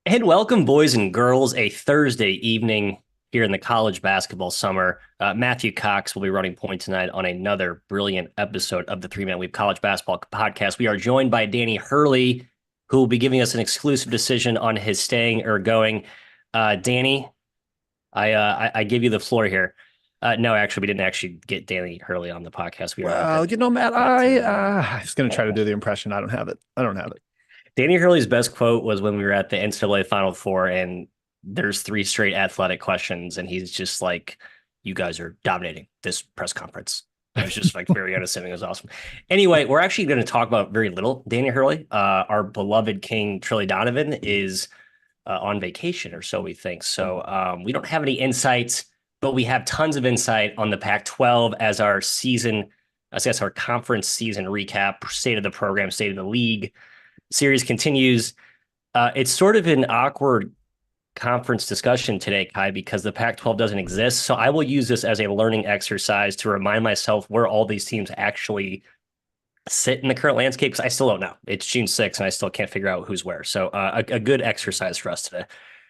And welcome, boys and girls, a Thursday evening here in the college basketball summer. Matthew Cox will be running point tonight on another brilliant episode of the 3 Man Weave College Basketball Podcast. We are joined by Danny Hurley, who will be giving us an exclusive decision on his staying or going. Danny, I give you the floor here. No, actually, we didn't actually get Danny Hurley on the podcast. We are Well, not Matt, that. I was going to try to do the impression. I don't have it. I don't have it. Danny Hurley's best quote was when we were at the NCAA Final Four, and there's three straight athletic questions, and he's just like, "You guys are dominating this press conference." It was just like very unassuming. It was awesome. Anyway, we're actually going to talk about very little Danny Hurley. Our beloved King Trilly Donovan is on vacation, or so we think. So we don't have any insights, but we have tons of insight on the Pac-12 as our season, I guess our conference season recap, state of the program, state of the league series continues. It's sort of an awkward conference discussion today, Kai, because the Pac-12 doesn't exist. So I will use this as a learning exercise to remind myself where all these teams actually sit in the current landscape, because I still don't know. It's June 6th, and I still can't figure out who's where. So a good exercise for us today.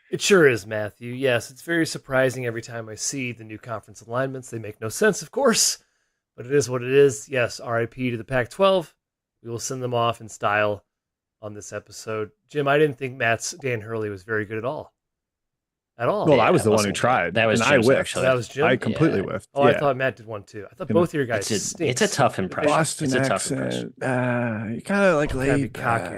It sure is, Matthew. Yes, it's very surprising every time I see the new conference alignments. They make no sense, of course, but it is what it is. Yes, RIP to the Pac-12. We will send them off in style on this episode. Jim, I didn't think Matt's Dan Hurley was very good at all. At all. Well, Yeah, I was the one who tried. That was and Jim's, I whiffed. actually. that was Jim. I completely whiffed. Oh, Yeah. I thought Matt did one too. I thought both of your guys stink. It's a tough impression. Boston it's a tough accent. impression. You kind of like Gotta be laid cocky.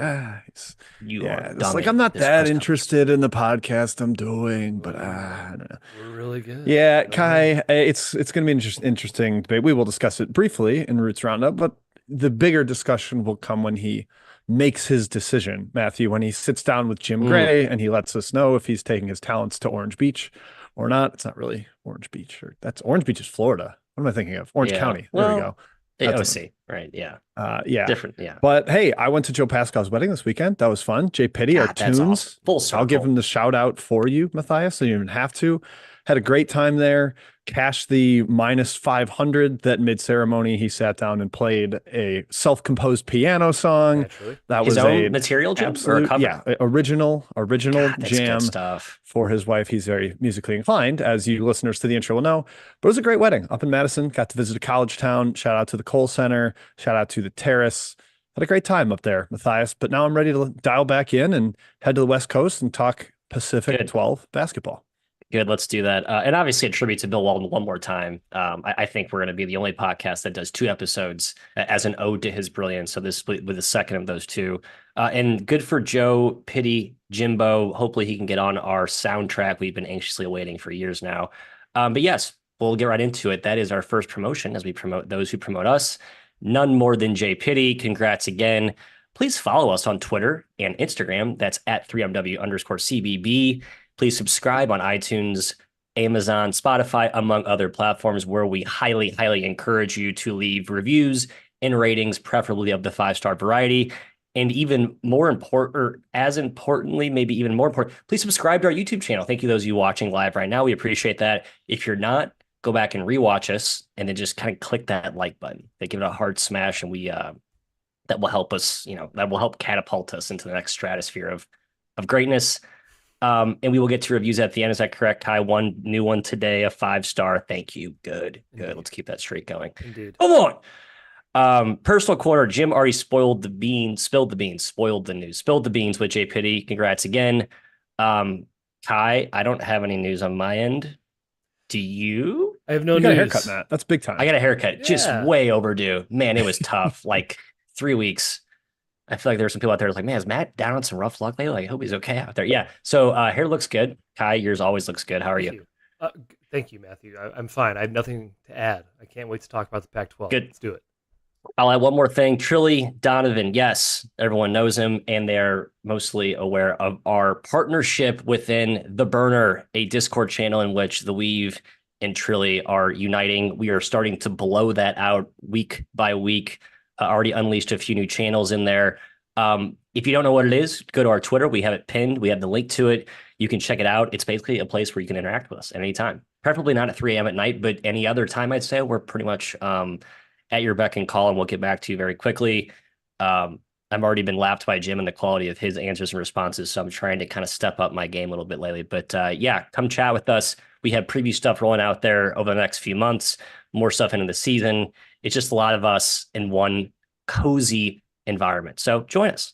You yeah, are it's like I'm not this that press interested in the podcast I'm doing, but I don't know. We're really good. Yeah, Kai, it's going to be an interesting debate. We will discuss it briefly in Roots Roundup, but the bigger discussion will come when he makes his decision, Matthew, when he sits down with Jim Gray and he lets us know if he's taking his talents to Orange Beach or not. It's not really Orange Beach, or that's Orange Beach is Florida. What am I thinking of? Orange County. There we go. That's OC, right? Yeah. Yeah. Different. Yeah. But hey, I went to Joe Pascal's wedding this weekend. That was fun. Jay Pitty, our God, that's tunes. awesome. Full circle. I'll give him the shout out for you, Matthias, so you don't even have to. Had a great time there. Cashed the minus 500 that mid ceremony he sat down and played a self-composed piano song. Naturally. That His was own a material, Jim, or a absolute, cover? yeah, original God, that's jam good stuff. for his wife. He's very musically inclined, as you listeners to the intro will know. But it was a great wedding up in Madison. Got to visit a college town. Shout out to the Cole Center. Shout out to the Terrace. Had a great time up there, Matthias. But now I'm ready to dial back in and head to the West Coast and talk Pacific 12 basketball. Good, let's do that. And obviously, a tribute to Bill Walton one more time. I think we're going to be the only podcast that does 2 episodes as an ode to his brilliance. So this with the second of those two. And good for Joe, Pitty, Jimbo. Hopefully he can get on our soundtrack we've been anxiously awaiting for years now. But yes, we'll get right into it. That is our first promotion as we promote those who promote us. None more than Jay Pitty. Congrats again. Please follow us on Twitter and Instagram. That's at 3MW_CBB. Please subscribe on iTunes, Amazon, Spotify, among other platforms where we highly, highly encourage you to leave reviews and ratings, preferably of the 5-star variety. And even more important, or as importantly, maybe even more important, please subscribe to our YouTube channel. Thank you, those of you watching live right now. We appreciate that. If you're not, go back and rewatch us and then just kind of click that like button. They give it a hard smash, and we that will help us, that will help catapult us into the next stratosphere of greatness. And we will get to reviews at the end. Is that correct, Kai? One new one today, a 5-star. Thank you. Good. Indeed. Let's keep that streak going. Indeed. Come on. Personal corner. Jim already spoiled the beans, spoiled the news, spilled the beans with Jay Pitty. Congrats again. Kai, I don't have any news on my end. Do you? I have no You news. got a haircut, Matt. That's big time. I got a haircut. Just Yeah. way overdue. Man, it was tough. Like 3 weeks. I feel like there were some people out there like, man, is Matt down on some rough luck lately? Like, I hope he's okay out there. Yeah. So hair looks good. Kai, yours always looks good. How are you? Thank you, Matthew. I'm fine. I have nothing to add. I can't wait to talk about the Pac-12. Good. Let's do it. I'll add one more thing. Trilly Donovan. Yes, everyone knows him, and they're mostly aware of our partnership within The Burner, a Discord channel in which the Weave and Trilly are uniting. We are starting to blow that out week by week. Already unleashed a few new channels in there. If you don't know what it is, go to our Twitter. We have it pinned. We have the link to it. You can check it out. It's basically a place where you can interact with us at any time. Preferably not at 3 a.m. at night, but any other time, I'd say. We're pretty much at your beck and call, and we'll get back to you very quickly. I've already been lapped by Jim and the quality of his answers and responses. So I'm trying to kind of step up my game a little bit lately. But yeah, come chat with us. We have preview stuff rolling out there over the next few months, more stuff into the season. It's just a lot of us in one cozy environment. So join us.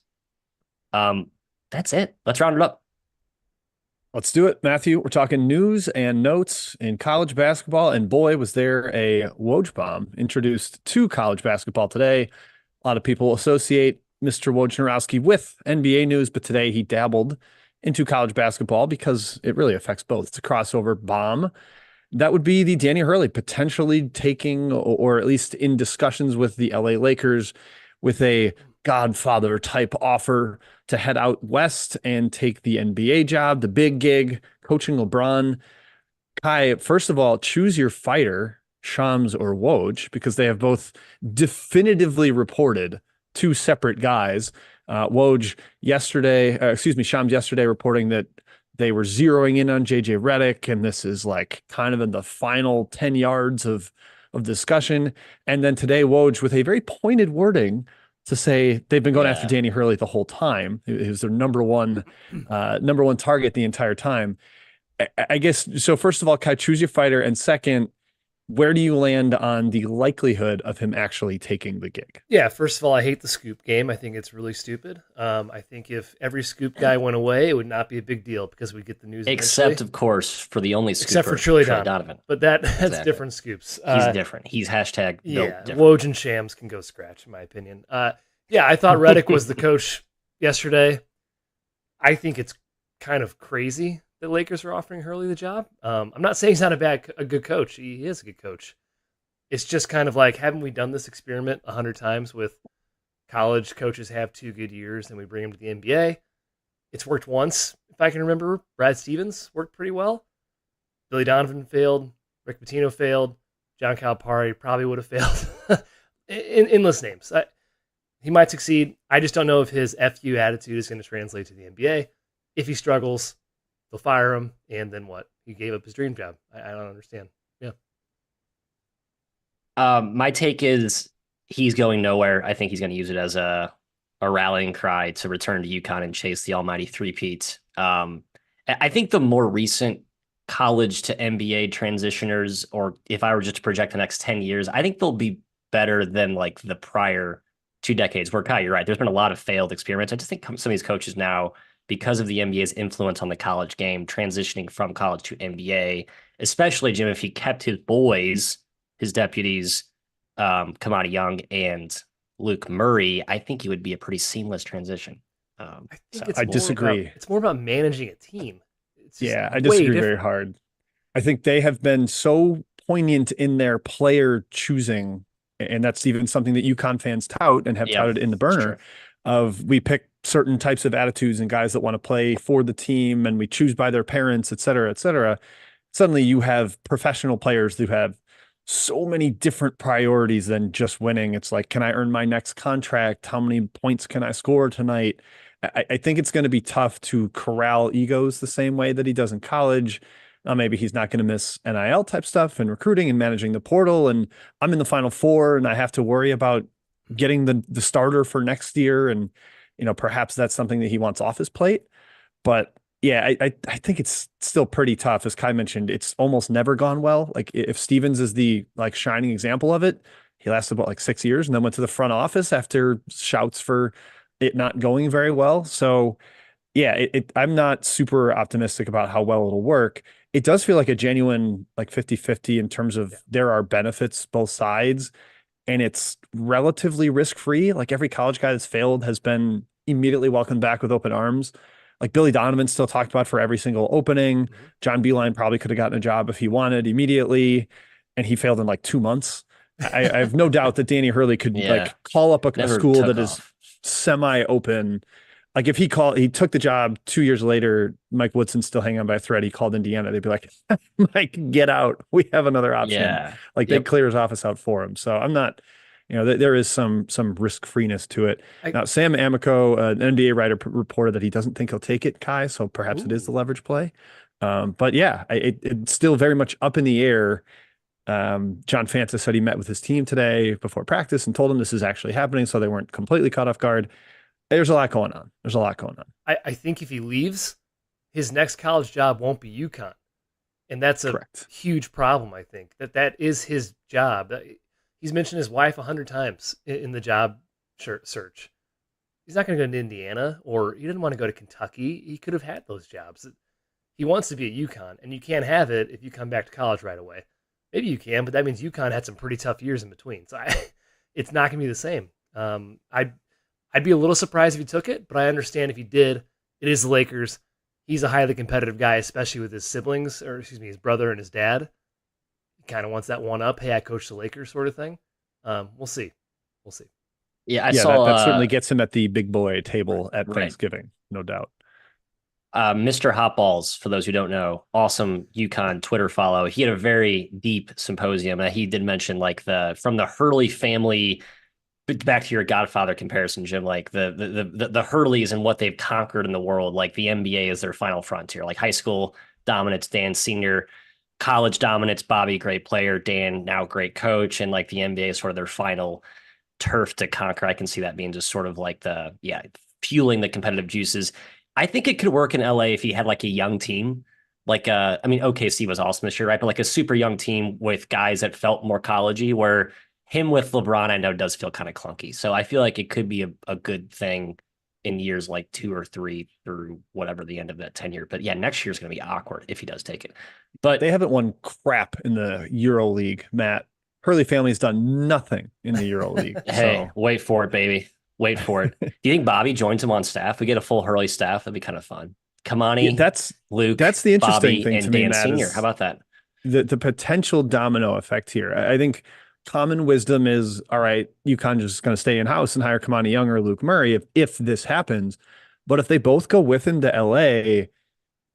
That's it. Let's round it up. Let's do it, Matthew. We're talking news and notes in college basketball. And boy, was there a Woj bomb introduced to college basketball today. A lot of people associate Mr. Wojnarowski with NBA news, but today he dabbled into college basketball because it really affects both. It's a crossover bomb. That would be the Danny Hurley potentially taking, or at least in discussions with the LA Lakers, with a Godfather type offer to head out west and take the NBA job, the big gig, coaching LeBron. Kai, first of all, choose your fighter, Shams or Woj, because they have both definitively reported two separate guys. Woj yesterday, Shams yesterday reporting that they were zeroing in on JJ Redick, and this is like kind of in the final 10 yards of discussion. And then today, Woj with a very pointed wording to say they've been going after Danny Hurley the whole time. It was their number one target the entire time. I guess so. First of all, Kai, choose your fighter, and second, where do you land on the likelihood of him actually taking the gig? Yeah, first of all, I hate the scoop game. I think it's really stupid. I think if every scoop guy went away, it would not be a big deal because we get the news. Except, eventually. of course, for the only scooper, except for Trey Donovan. But that's different scoops. He's different. He's hashtag yeah. different. Woj and Shams can go scratch, in my opinion. Yeah, I thought Redick was the coach yesterday. I think it's kind of crazy the Lakers are offering Hurley the job. I'm not saying he's not a good coach. He is a good coach. It's just kind of like, haven't we done this experiment 100 times with college coaches have 2 good years and we bring them to the NBA? It's worked once, if I can remember. Brad Stevens worked pretty well. Billy Donovan failed. Rick Pitino failed. John Calipari probably would have failed. Endless names. He might succeed. I just don't know if his FU attitude is going to translate to the NBA. If he struggles, they'll fire him, and then what? He gave up his dream job. I don't understand. Yeah. My take is he's going nowhere. I think he's going to use it as a rallying cry to return to UConn and chase the almighty three-peat. I think the more recent college to NBA transitioners, or if I were just to project the next 10 years, I think they'll be better than like the prior 2 decades where, Kai, you're right. There's been a lot of failed experiments. I just think some of these coaches now, because of the NBA's influence on the college game, transitioning from college to NBA, especially, Jim, if he kept his boys, his deputies, Kamani Young and Luke Murray, I think it would be a pretty seamless transition. I disagree. It's more about managing a team. I disagree very hard. I think they have been so poignant in their player choosing, and that's even something that UConn fans tout and have touted in the burner of, we pick certain types of attitudes and guys that want to play for the team and we choose by their parents, et cetera, et cetera. Suddenly you have professional players who have so many different priorities than just winning. It's like, can I earn my next contract? How many points can I score tonight? I think it's going to be tough to corral egos the same way that he does in college. Maybe he's not going to miss NIL type stuff and recruiting and managing the portal. And I'm in the Final Four and I have to worry about getting the starter for next year. And, perhaps that's something that he wants off his plate. But yeah, I think it's still pretty tough. As Kai mentioned, it's almost never gone well. Like if Stevens is the shining example of it, he lasted about 6 years and then went to the front office after shouts for it not going very well. So yeah, I'm not super optimistic about how well it'll work. It does feel like a genuine 50-50 in terms of there are benefits both sides, and it's relatively risk-free. Like every college guy that's failed has been immediately welcomed back with open arms. Like Billy Donovan still talked about for every single opening. John Beilein probably could have gotten a job if he wanted immediately, and he failed in 2 months. I have no doubt that Danny Hurley could call up a school that is semi-open. Like if he took the job 2 years later, Mike Woodson's still hanging on by a thread. He called Indiana. They'd be like, Mike, get out. We have another option. Yeah. They'd clear his office out for him. So I'm not, there is some risk freeness to it. Now, Sam Amico, an NBA writer, reported that he doesn't think he'll take it, Kai. So perhaps it is the leverage play. But yeah, it's still very much up in the air. John Fanta said he met with his team today before practice and told him this is actually happening. So they weren't completely caught off guard. There's a lot going on. There's a lot going on. I think if he leaves, his next college job won't be UConn. And that's a Correct. huge problem, I think. That is his job. He's mentioned his wife 100 times in the job search. He's not going to go to Indiana, or he didn't want to go to Kentucky. He could have had those jobs. He wants to be at UConn, and you can't have it if you come back to college right away. Maybe you can, but that means UConn had some pretty tough years in between. So it's not going to be the same. I'd be a little surprised if he took it, but I understand if he did. It is the Lakers. He's a highly competitive guy, especially with his siblings, or excuse me, his brother and his dad. He kind of wants that one up. Hey, I coached the Lakers, sort of thing. We'll see. We'll see. Yeah, I Yeah, saw that certainly gets him at the big boy table at right. Thanksgiving, no doubt. Mr. Hotballs, for those who don't know, awesome UConn Twitter follow. He had a very deep symposium. He did mention like from the Hurley family, back to your Godfather comparison, Jim, like the Hurleys and what they've conquered in the world. Like the NBA is their final frontier. Like high school dominance, Dan Senior, college dominance, Bobby, great player, Dan, now great coach, and like the NBA is sort of their final turf to conquer. I can see that being just sort of like fueling the competitive juices. I think it could work in LA if he had like a young team. Like I mean, OKC was awesome this year, right? But like a super young team with guys that felt more collegey, where him with LeBron, I know does feel kind of clunky. So I feel like it could be a good thing in years like 2 or 3 through whatever the end of that tenure. But yeah, next year's going to be awkward if he does take it. But they haven't won crap in the Euro League, Matt. Hurley family's done nothing in the Euro League. Hey, wait for it, baby. Wait for it. Do you think Bobby joins him on staff? We get a full Hurley staff. That'd be kind of fun. Kamani, Luke, that's the interesting Bobby, thing and to Dan me, Matt, Senior. How about that? The potential domino effect here. I think common wisdom is, all right, UConn just going to stay in house and hire Kamani Young or Luke Murray if this happens. But if they both go with him to LA,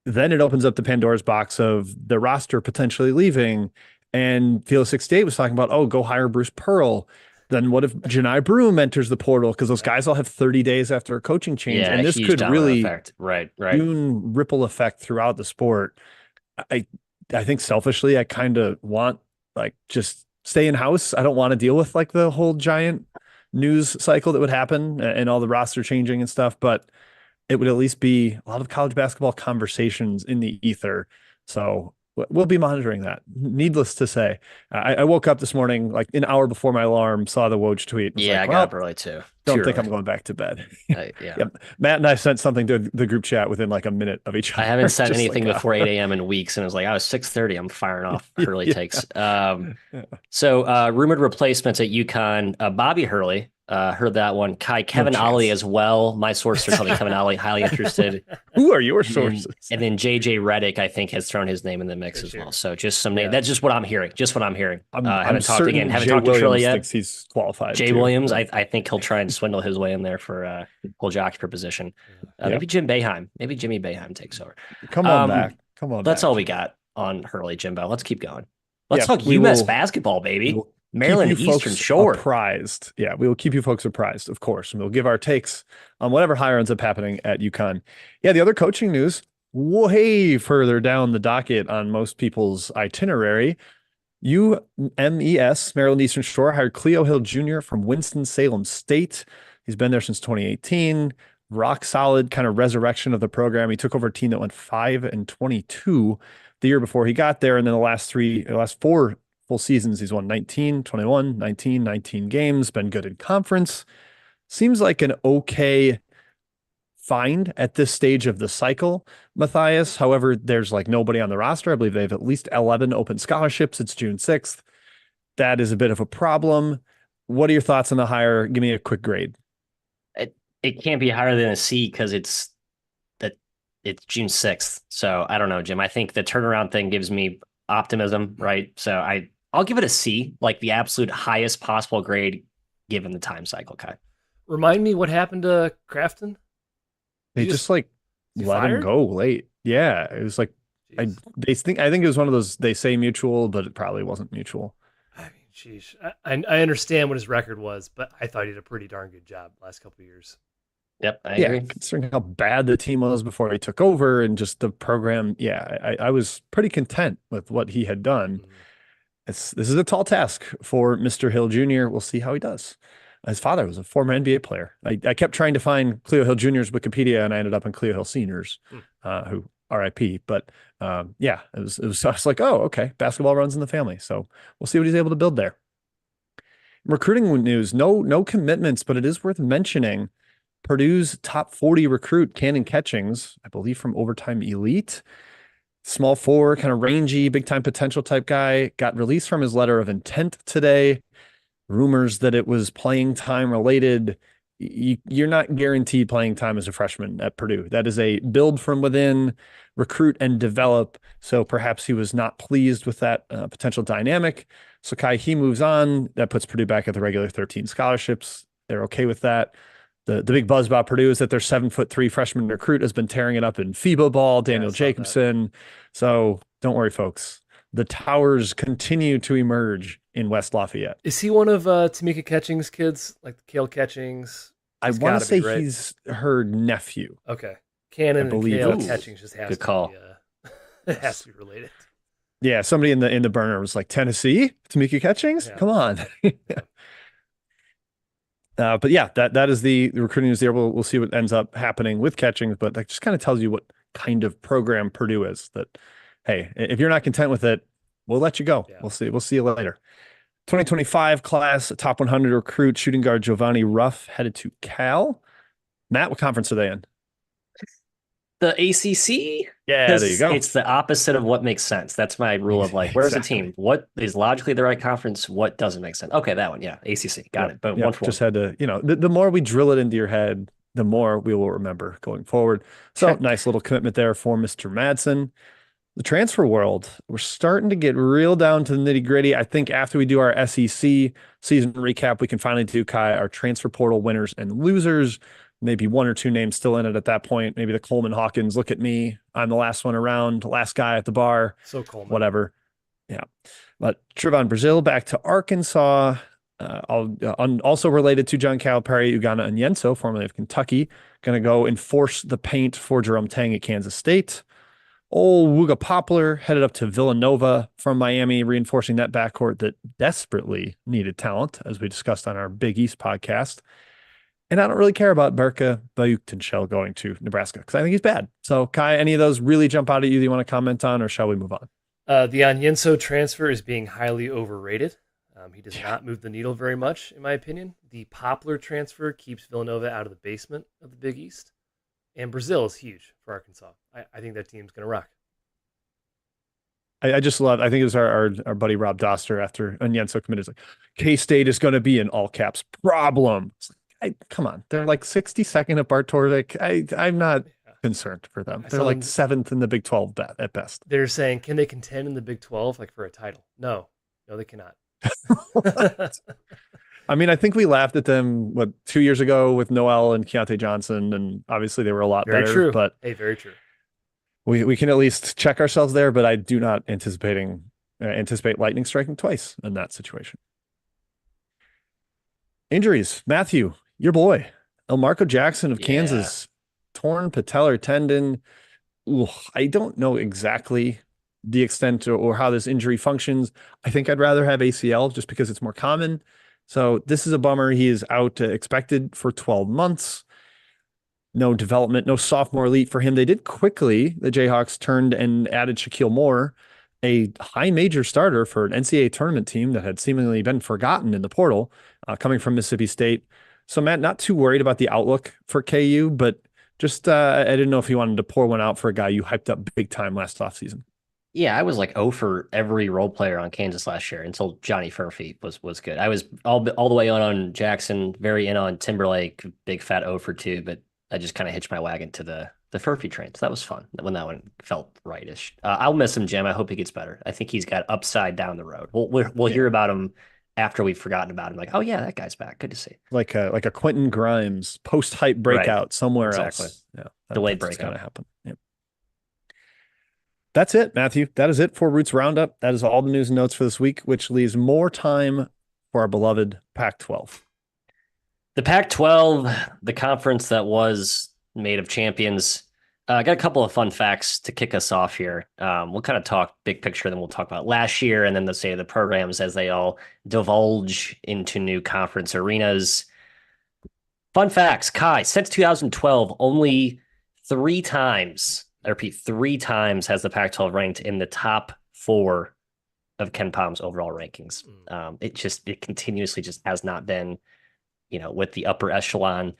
then it opens up the Pandora's box of the roster potentially leaving. And Phil 68 was talking about, oh, go hire Bruce Pearl. Then what if Janai Broom enters the portal? Because those guys all have 30 days after a coaching change. Yeah, and this could really affect. Right. ripple effect throughout the sport. I think selfishly, I kind of want like just stay in house. I don't want to deal with like the whole giant news cycle that would happen and all the roster changing and stuff, but it would at least be a lot of college basketball conversations in the ether. So we'll be monitoring that. Needless to say, I woke up this morning, like an hour before my alarm, saw the Woj tweet. Yeah, like, I got up early too. Don't think I'm going back to bed. Yeah. Yep. Matt and I sent something to the group chat within like a minute of each other. I haven't sent anything before 8 a.m. in weeks, and it was like, I was 6:30. I'm firing off Hurley takes. So rumored replacements at UConn. Bobby Hurley. Heard that one. Kevin Ollie as well. My sources are telling me Kevin Ollie highly interested. Who are your sources? And then JJ Redick, I think, has thrown his name in the mix as well. So just some name. That's just what I'm hearing. Haven't talked to Shirley yet. Thinks he's qualified. Jay Williams, I think he'll try and swindle his way in there for whole jockey position. Maybe Jim Boeheim. Maybe Jimmy Boeheim takes over. Come on back. That's all we got on Hurley, Jimbo. Let's keep going. Let's talk UMass basketball, baby. Maryland Eastern Shore. Apprised. Yeah, we will keep you folks apprised, of course. And we'll give our takes on whatever hire ends up happening at UConn. Yeah, the other coaching news, way further down the docket on most people's itinerary. UMES, Maryland Eastern Shore, hired Cleo Hill Jr. from Winston-Salem State. He's been there since 2018. Rock solid kind of resurrection of the program. He took over a team that went 5-22 the year before he got there. And then the last 4 full seasons, he's won 19, 21, 19, 19 games, been good in conference. Seems like an okay find at this stage of the cycle, Matthias. However, there's like nobody on the roster. I believe they have at least 11 open scholarships. It's June 6th. That is a bit of a problem. What are your thoughts on the hire? Give me a quick grade. It can't be higher than a C because it's June 6th. So I don't know, Jim. I think the turnaround thing gives me optimism, right? So I'll give it a C, like the absolute highest possible grade given the time cycle, Kai. Remind me what happened to Crafton? They just like let him go late. Yeah, it was like I think it was one of those they say mutual, but it probably wasn't mutual. I mean, sheesh. I understand what his record was, but I thought he did a pretty darn good job the last couple of years. Yep, I agree. Considering how bad the team was before he took over and just the program, I was pretty content with what he had done. This is a tall task for Mr. Hill Jr. We'll see how he does. His father was a former NBA player. I kept trying to find Cleo Hill Jr.'s Wikipedia, and I ended up in Cleo Hill Senior's, who RIP. But yeah, I was like, oh, okay, basketball runs in the family. So we'll see what he's able to build there. Recruiting news, no commitments, but it is worth mentioning. Purdue's top 40 recruit, Cannon Catchings, I believe from Overtime Elite, small forward, kind of rangy, big time potential type guy, got released from his letter of intent today. Rumors that it was playing time related. You're not guaranteed playing time as a freshman at Purdue. That is a build from within, recruit and develop. So perhaps he was not pleased with that potential dynamic. So Kai, he moves on. That puts Purdue back at the regular 13 scholarships. They're okay with that. The big buzz about Purdue is that their 7'3" freshman recruit has been tearing it up in FIBA ball, Daniel Jacobson. So don't worry, folks. The towers continue to emerge in West Lafayette. Is he one of Tamika Catchings' kids, like the Kale Catchings? I want to say he's her nephew. Okay. Cannon and Kale Catchings just has to be, it has to be related. Yeah, somebody in the burner was like, Tennessee, Tamika Catchings? Yeah. Come on. But yeah, that is the recruiting news there. We'll see what ends up happening with Catchings, but that just kind of tells you what kind of program Purdue is. That, hey, if you're not content with it, we'll let you go. Yeah. We'll see you later. 2025 class, top 100 recruit, shooting guard Giovanni Ruff headed to Cal. Matt, what conference are they in? The ACC? Yeah, there you go. It's the opposite of what makes sense. That's my rule of like, where's the team? What is logically the right conference? What doesn't make sense? Okay, that one. Yeah, ACC. Got it. Boom. Yeah, just had to, the more we drill it into your head, the more we will remember going forward. So nice little commitment there for Mr. Madsen. The transfer world, we're starting to get real down to the nitty gritty. I think after we do our SEC season recap, we can finally do, Kai, our transfer portal winners and losers. Maybe one or two names still in it at that point. Maybe the Coleman Hawkins, look at me. I'm the last one around, last guy at the bar. So Coleman. Whatever. Yeah. But Trevon Brazil back to Arkansas. Also related to John Calipari, Ugonna Onyenso, formerly of Kentucky, going to go enforce the paint for Jerome Tang at Kansas State. Old Wooga Poplar headed up to Villanova from Miami, reinforcing that backcourt that desperately needed talent, as we discussed on our Big East podcast. And I don't really care about Berka Bayuktenshell going to Nebraska because I think he's bad. So, Kai, any of those really jump out at you that you want to comment on, or shall we move on? The Onyenso transfer is being highly overrated. He does not move the needle very much, in my opinion. The Poplar transfer keeps Villanova out of the basement of the Big East. And Brazil is huge for Arkansas. I think that team's going to rock. I just love, I think it was our buddy Rob Doster after Onyenso committed. Like, K-State is going to be an all caps problem. It's like, come on. They're like 62nd at Bart Torvik. I'm not concerned for them. They're like 7th in the Big 12 at best. They're saying, can they contend in the Big 12 like for a title? No, they cannot. I mean, I think we laughed at them 2 years ago with Noel and Keontae Johnson, and obviously they were a lot very better. True. But hey, very true. We can at least check ourselves there, but I do not anticipate lightning striking twice in that situation. Injuries, Matthew, your boy, Elmarco Jackson of Kansas, torn patellar tendon. Ooh, I don't know exactly the extent or how this injury functions. I think I'd rather have ACL just because it's more common. So this is a bummer. He is out expected for 12 months. No development, no sophomore elite for him. They did quickly. The Jayhawks turned and added Shaquille Moore, a high major starter for an NCAA tournament team that had seemingly been forgotten in the portal, coming from Mississippi State. So Matt, not too worried about the outlook for KU, but just I didn't know if you wanted to pour one out for a guy you hyped up big time last offseason. Yeah, I was like 0 for every role player on Kansas last year until Johnny Furphy was good. I was all the way on Jackson, very in on Timberlake, big fat 0 for 2, but I just kind of hitched my wagon to the Furphy train. So that was fun when that one felt rightish. I'll miss him, Jim. I hope he gets better. I think he's got upside down the road. We'll hear about him after we've forgotten about him. Like, oh yeah, that guy's back. Good to see. Like a Quentin Grimes post-hype breakout somewhere else. Yeah, delayed breakout going to happen. Yep. That's it, Matthew. That is it for Roots Roundup. That is all the news and notes for this week, which leaves more time for our beloved Pac-12. The Pac-12, the conference that was made of champions. I got a couple of fun facts to kick us off here. We'll kind of talk big picture, then we'll talk about last year, and then the programs as they all divulge into new conference arenas. Fun facts, Kai, since 2012, only 3 times, I repeat, 3 times has the Pac-12 ranked in the top 4 of Ken Palm's overall rankings. It continuously just has not been, with the upper echelon.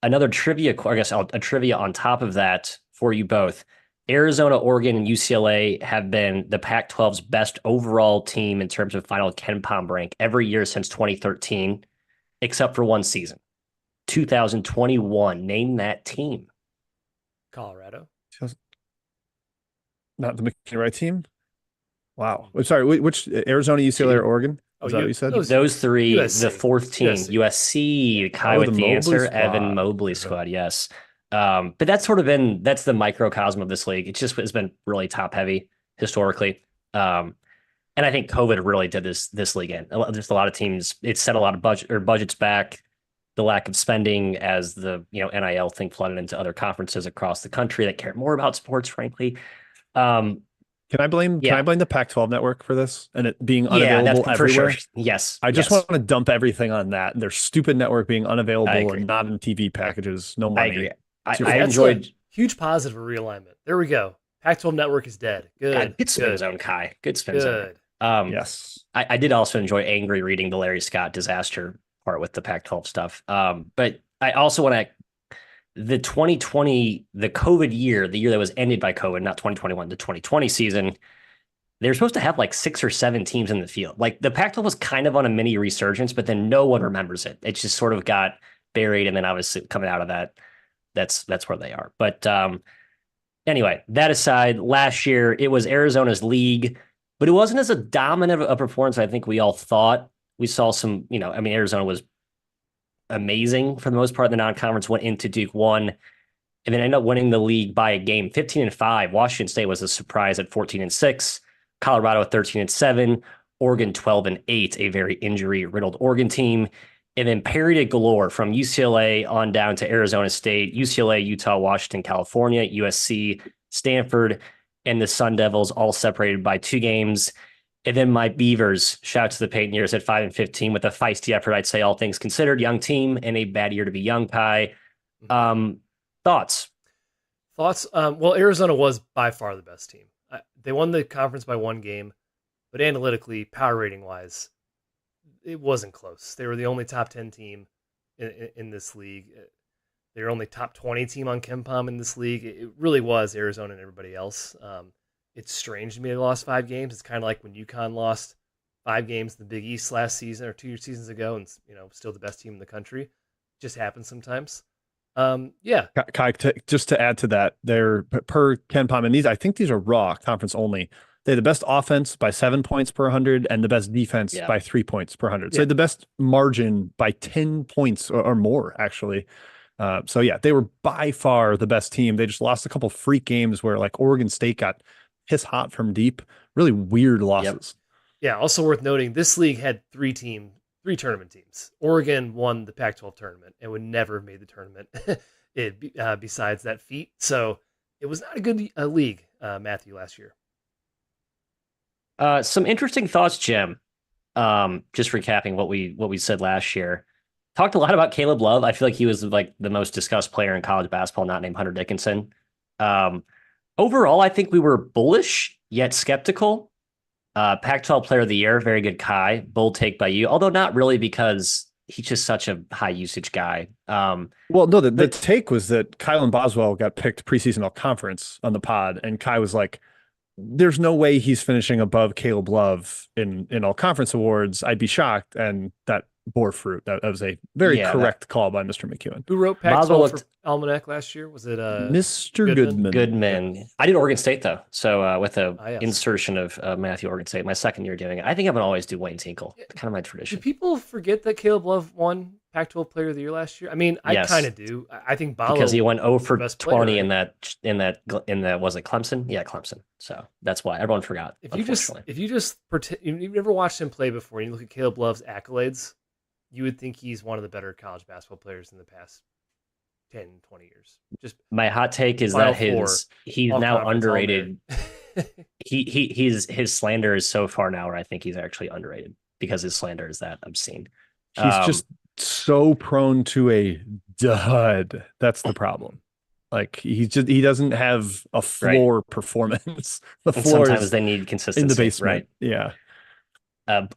Another trivia, I guess a trivia on top of that for you both. Arizona, Oregon, and UCLA have been the Pac-12's best overall team in terms of final Ken Palm rank every year since 2013, except for one season. 2021. Name that team. Colorado. Not the McKinney team. Wow. I'm sorry. Which Arizona, UCLA, or Oregon? Is that what you said? Those three. USC. The fourth team, USC. Kai with the answer. Squad. Evan Mobley squad. Yes. But that's that's the microcosm of this league. It's been really top heavy historically. And I think COVID really did this league in. There's a lot of teams. It set a lot of budgets back. The lack of spending as the NIL thing flooded into other conferences across the country that care more about sports, frankly. Can I blame the Pac-12 network for this and it being unavailable that's everywhere? For sure. Yes. I just want to dump everything on that. Their stupid network being unavailable and not in TV packages. No money. I agree. I enjoyed huge positive realignment. There we go. Pac-12 network is dead. Good. Good spin zone, Kai. Good spin zone. Yes. I did also enjoy angry reading the Larry Scott disaster part with the Pac-12 stuff. But I also want to the 2020, the COVID year, the year that was ended by COVID, not 2021, the 2020 season, they were supposed to have like 6 or 7 teams in the field. Like the Pac-12 was kind of on a mini resurgence, but then no one remembers it. It just sort of got buried. And then obviously coming out of that, that's where they are. But anyway, that aside, last year it was Arizona's league, but it wasn't as a dominant a performance I think we all thought. We saw some, Arizona was amazing for the most part in the non-conference, went into Duke, won, and then ended up winning the league by a game, 15-5. Washington State was a surprise at 14-6. Colorado at 13-7. Oregon 12-8, a very injury-riddled Oregon team. And then parity galore from UCLA on down to Arizona State, UCLA, Utah, Washington, California, USC, Stanford, and the Sun Devils all separated by 2 games. And then my Beavers, shout out to the Payton at 5-15 with a feisty effort, I'd say, all things considered. Young team and a bad year to be young, Kai. Thoughts? Well, Arizona was by far the best team. They won the conference by 1 game, but analytically, power rating wise, it wasn't close. They were the only top 10 team in this league. They were only top 20 team on KenPom in this league. It really was Arizona and everybody else. It's strange to me they lost 5 games. It's kind of like when UConn lost 5 games in the Big East last season or 2 seasons ago, and still the best team in the country. It just happens sometimes. Kai, just to add to that, they're per KenPom, and I think these are raw conference only. They had the best offense by 7 points per 100 and the best defense by 3 points per 100. So they had the best margin by 10 points or more, actually. They were by far the best team. They just lost a couple freak games where like Oregon State got piss hot from deep. Really weird losses. Yeah, also worth noting, this league had 3 tournament teams. Oregon won the Pac-12 tournament and would never have made the tournament besides that feat. So it was not a good league, Matthew, last year. Some interesting thoughts, Jim. Just recapping what we said last year. Talked a lot about Caleb Love. I feel like he was like the most discussed player in college basketball, not named Hunter Dickinson. Overall, I think we were bullish yet skeptical. Pac-12 Player of the Year, very good, Kai. Bold take by you, although not really because he's just such a high usage guy. The take was that Kylan Boswell got picked preseason all conference on the pod, and Kai was like, "There's no way he's finishing above Caleb Love in all conference awards. I'd be shocked," and that bore fruit. That was a very correct call by Mr. McEwen. Who wrote Pac-12 for Almanac last year? Was it Mr. Goodman? I did Oregon State though, so with a insertion of Matthew Oregon State, my second year doing it. I think I'm gonna always do Wayne Tinkle. It's kind of my tradition. Do people forget that Caleb Love won Pac-12 Player of the Year last year? I mean, I kind of do. I think Balo, because he went 0 for 20 player, in that was it Clemson? Yeah, Clemson. So that's why everyone forgot. If you've never watched him play before, and you look at Caleb Love's accolades, you would think he's one of the better college basketball players in the past 10, 20 years. Just my hot take is that he's now underrated. His slander is so far now where I think he's actually underrated because his slander is that obscene. so prone to a dud. That's the problem. Like he doesn't have a Right. floor performance. The And floor sometimes is they need in the consistency, basement. right? Yeah.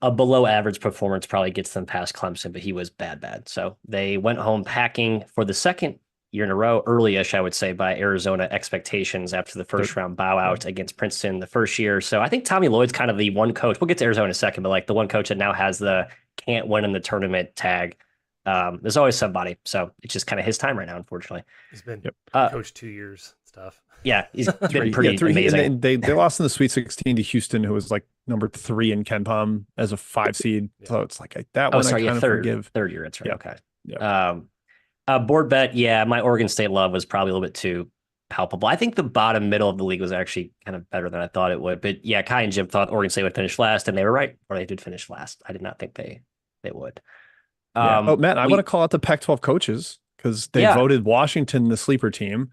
A below average performance probably gets them past Clemson, but he was bad. So they went home packing for the second year in a row, early-ish, I would say, by Arizona expectations after the They're, first round bow yeah. out against Princeton the first year. So I think Tommy Lloyd's kind of the one coach. We'll get to Arizona in a second, but like the one coach that now has the can't win in the tournament tag. There's always somebody. So it's just kind of his time right now, unfortunately. He's been Yep. coached 2 years stuff. Yeah, he's been Three. Yeah, pretty three. And amazing. they lost in the Sweet 16 to Houston, who was like number 3 in Ken Palm as a 5 seed. Yeah. So it's like that Oh, one I sorry, yeah, kind of forgive. third year. That's right. Yeah. Okay. Yeah. Board bet, yeah, my Oregon State love was probably a little bit too palpable. I think the bottom middle of the league was actually kind of better than I thought it would. But yeah, Kai and Jim thought Oregon State would finish last, and they were right, or they did finish last. I did not think they would. Yeah. Oh, Matt, I want to We call out the Pac-12 coaches because they yeah voted Washington the sleeper team.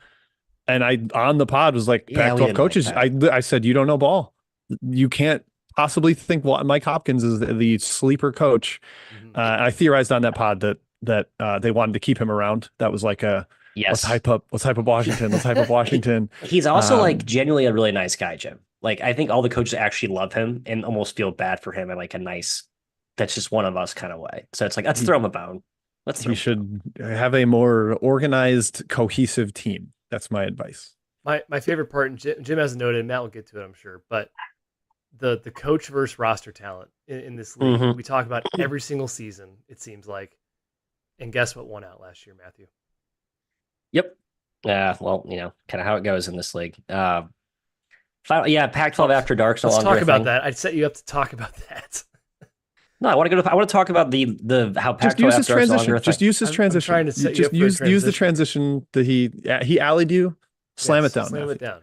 And I on the pod was like, yeah we Pac-12 didn't like coaches. that. I said, you don't know ball. You can't possibly think Mike Hopkins is the sleeper coach. Mhm. I theorized on that pod that they wanted to keep him around. That was like a Yes, let's hype up Washington. Let's hype up Washington. he's also like Um, genuinely a really nice guy, Jim. Like I think all the coaches actually love him and almost feel bad for him in like a nice, that's just one of us kind of way. So it's like let's he throw him a bone. Let's throw he him a bone. should have a more organized, cohesive team. That's my advice. My favorite part, and Jim hasn't noted, and Matt will get to it, I'm sure, but the coach versus roster talent in this league. Mhm. We talk about every single season, it seems like. And guess what won out last year, Matthew? Yep. Yeah, well, kind of how it goes in this league. Yeah, Pac-12 Well, After Dark's no let's longer talk a about thing. that. I'd set you up to talk about that. No, I want to talk about the how Just Pac-12 use his After Dark's no longer transition. a thing. Just use his I'm transition. trying to set you Just up for a use the transition. transition that he alleyed you. Slam Yes, it down, slam it Matthew. down.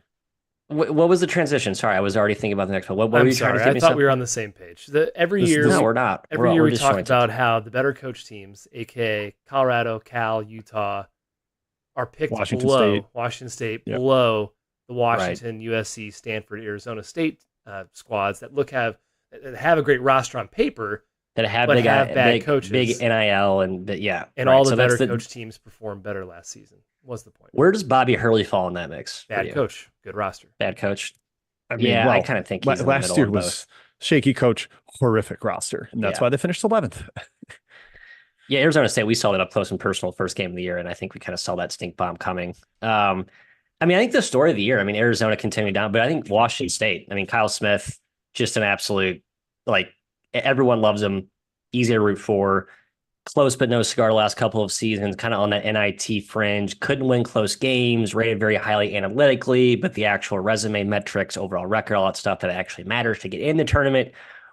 What was the transition? Sorry, I was already thinking about the next one. What were I'm you trying to sorry. give I me thought we something? were on the same page. Every This- year, this- No, we're not. every year We're we talk disjointed. about how the better coach teams, aka Colorado, Cal, Utah, are picked Washington below State. Washington State, Yep. below the Washington, USC, Stanford, Arizona State squads that have a great roster on paper, That have but have bad coaches. big NIL yeah. and right. all the So better that's coach teams performed better last season. Was the point? where does Bobby Hurley fall in that mix for Bad you? coach, good roster. Bad coach. I mean, Yeah, I well, kind of think he's in the last middle year of was both. shaky coach, horrific roster, and that's Yeah. why they finished 11th. Yeah, Arizona State, we saw that up close and personal first game of the year, and I think we kind of saw that stink bomb coming. I mean, I think the story of the year, I mean, Arizona continued down, but I think Washington State, I mean, Kyle Smith, just an absolute, like, everyone loves him, easy to root for, close but no cigar the last couple of seasons, kind of on that NIT fringe, couldn't win close games, rated very highly analytically, but the actual resume metrics, overall record, all that stuff that actually matters to get in the tournament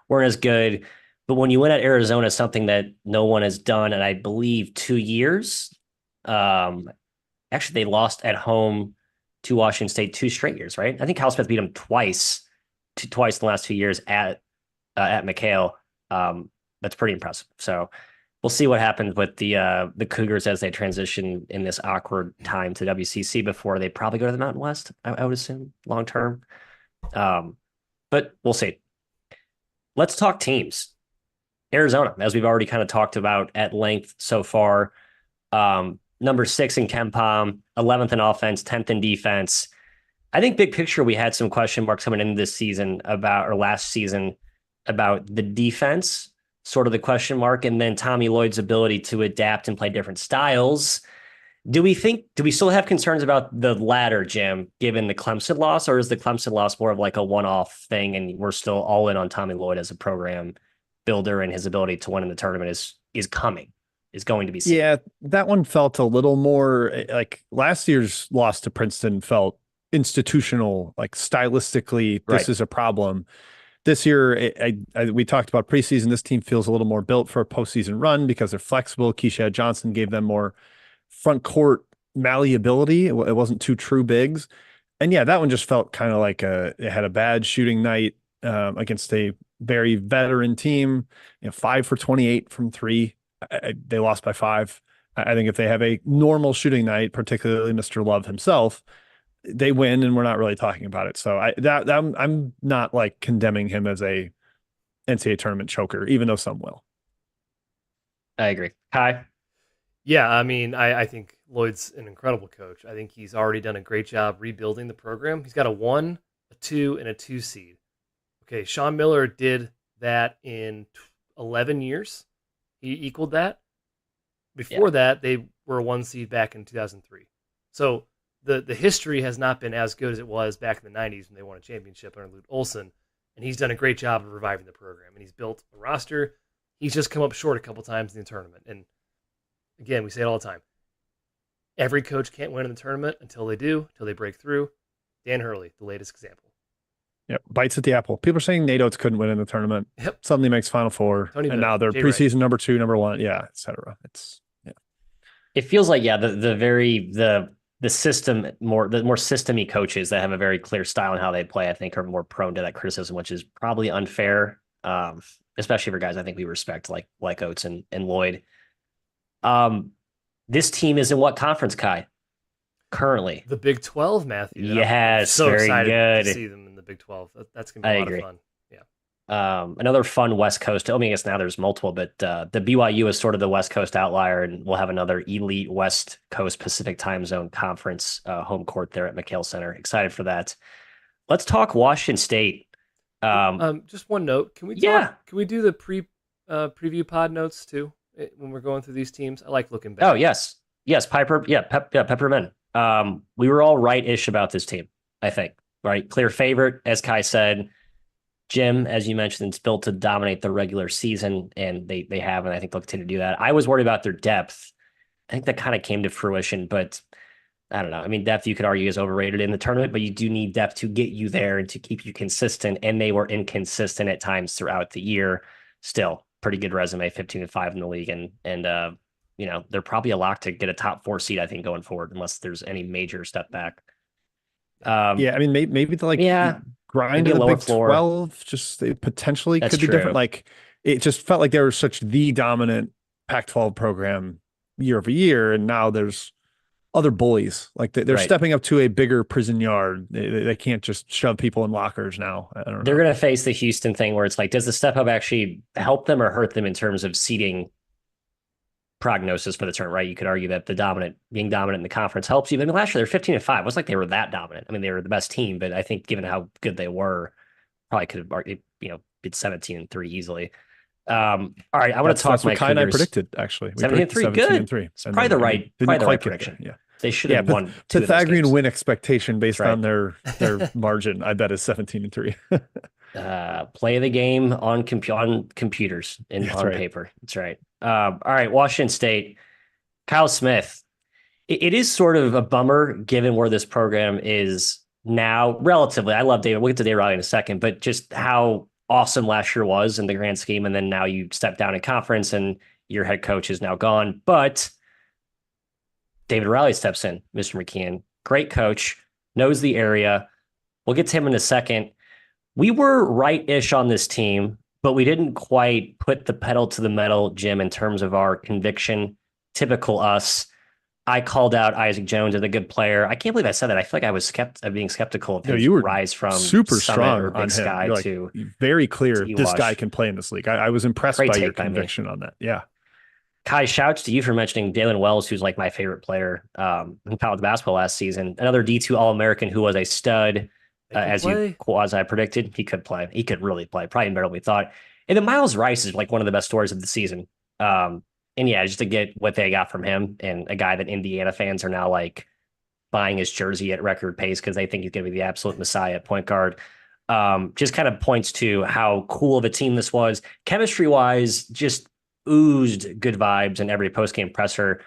weren't as good. But when you win at Arizona, something that no one has done in, I believe, 2 years. Actually, they lost at home to Washington State 2 straight years, right? I think Cal Smith beat them twice in the last 2 years at McHale. That's pretty impressive. So we'll see what happens with the Cougars as they transition in this awkward time to WCC before they probably go to the Mountain West. I would assume long term, but we'll see. Let's talk teams. Arizona, as we've already kind of talked about at length so far. Number 6 in KenPom, 11th in offense, 10th in defense. I think big picture, we had some question marks coming into this season or last season about the defense, sort of the question mark, and then Tommy Lloyd's ability to adapt and play different styles. Do we still have concerns about the latter, Jim, given the Clemson loss, or is the Clemson loss more of like a one-off thing and we're still all in on Tommy Lloyd as a program builder and his ability to win in the tournament is going to be seen? Yeah, that one felt a little more like last year's loss to Princeton felt institutional, like stylistically, this Right. is a problem. This year, we talked about preseason. This team feels a little more built for a postseason run because they're flexible. Keisha Johnson gave them more front court malleability. It wasn't two true bigs. And yeah, that one just felt kind of like it had a bad shooting night against a very veteran team. 5 for 28 from 3. They lost by 5. I think if they have a normal shooting night, particularly Mr. Love himself, they win, and we're not really talking about it. So I'm not like condemning him as a NCAA tournament choker, even though some will. I agree. Kai? Yeah, I mean, I think Lloyd's an incredible coach. I think he's already done a great job rebuilding the program. He's got a 1, a 2, and a 2 seed. Okay, Sean Miller did that in 11 years. He equaled that. Yeah. Before that, they were a 1 seed back in 2003. So the history has not been as good as it was back in the 90s when they won a championship under Lute Olson. And he's done a great job of reviving the program. And he's built a roster. He's just come up short a couple times in the tournament. And again, we say it all the time. Every coach can't win in the tournament until they do, until they break through. Dan Hurley, the latest example. Yep, bites at the apple. People are saying Nate Oates couldn't win in the tournament. Yep. Suddenly makes Final Four, Tony and Bennett, now they're Jay preseason Wright. number 2, number 1, yeah, etc. It's It feels like, yeah, the system the more system-y coaches that have a very clear style in how they play, I think, are more prone to that criticism, which is probably unfair. Especially for guys I think we respect like Oates and Lloyd. This team is in what conference, Kai? Currently. The Big 12, Matthew. Yes, so very excited good. to see them in the Big 12. That's going to be a lot of fun. Another fun West Coast. I mean, I guess now there's multiple, but the BYU is sort of the West Coast outlier, and we'll have another elite West Coast Pacific Time Zone conference home court there at McHale Center. Excited for that. Let's talk Washington State. Just one note. Can we talk? Yeah. Can we do the preview pod notes too when we're going through these teams? I like looking back. Oh yes, Piper. Yeah, Peppermint. We were all right-ish about this team. I think right, clear favorite, as Kai said. Jim, as you mentioned, it's built to dominate the regular season, and they have, and I think they'll continue to do that. I was worried about their depth. I think that kind of came to fruition, but I don't know. I mean, depth you could argue is overrated in the tournament, but you do need depth to get you there and to keep you consistent, and they were inconsistent at times throughout the year. Still, pretty good resume, 15-5 in the league, and they're probably a lock to get a top 4 seed, I think, going forward, unless there's any major step back. Yeah, I mean, maybe the grind of the Big 12 just it potentially could be different. Like it just felt like they were such the dominant Pac-12 program year over year, and now there's other bullies. Like they're stepping up to a bigger prison yard. They can't just shove people in lockers now. I don't know. They're going to face the Houston thing where it's like, does the step up actually help them or hurt them in terms of seeding prognosis for the tournament, right? You could argue that being dominant in the conference helps you. I mean, last year they're 15-5. It wasn't like they were that dominant. I mean, they were the best team, but I think given how good they were, probably could have beat 17-3 easily. All right, I want to talk. That's what Kai and I predicted, actually. 17-3, good. It's probably the right prediction. Yeah. They should have won. Pythagorean win expectation based on their margin, I bet, is 17-3. Play the game on computers and on paper. That's right. All right, Washington State, Kyle Smith. It is sort of a bummer given where this program is now relatively. I love David. We'll get to David Riley in a second, but just how awesome last year was in the grand scheme. And then now you step down in conference and your head coach is now gone. But David Riley steps in, Mr. McKeon. Great coach, knows the area. We'll get to him in a second. We were right-ish on this team, but we didn't quite put the pedal to the metal, Jim, in terms of our conviction. Typical us. I called out Isaac Jones as a good player. I can't believe I said that. I feel like I was being skeptical of his rise from super strong or Big Sky to very clear. This guy can play in this league. I was impressed by your conviction on that. Yeah. Kai, shouts to you for mentioning Dalen Wells, who's like my favorite player in college basketball last season. Another D2 All-American who was a stud, as you quasi predicted. He could play. He could really play. Probably better than we thought. And then Miles Rice is like one of the best stories of the season. And yeah, just to get what they got from him and a guy that Indiana fans are now like buying his jersey at record pace because they think he's going to be the absolute messiah at point guard. Just kind of points to how cool of a team this was. Chemistry-wise, just oozed good vibes in every post-game presser.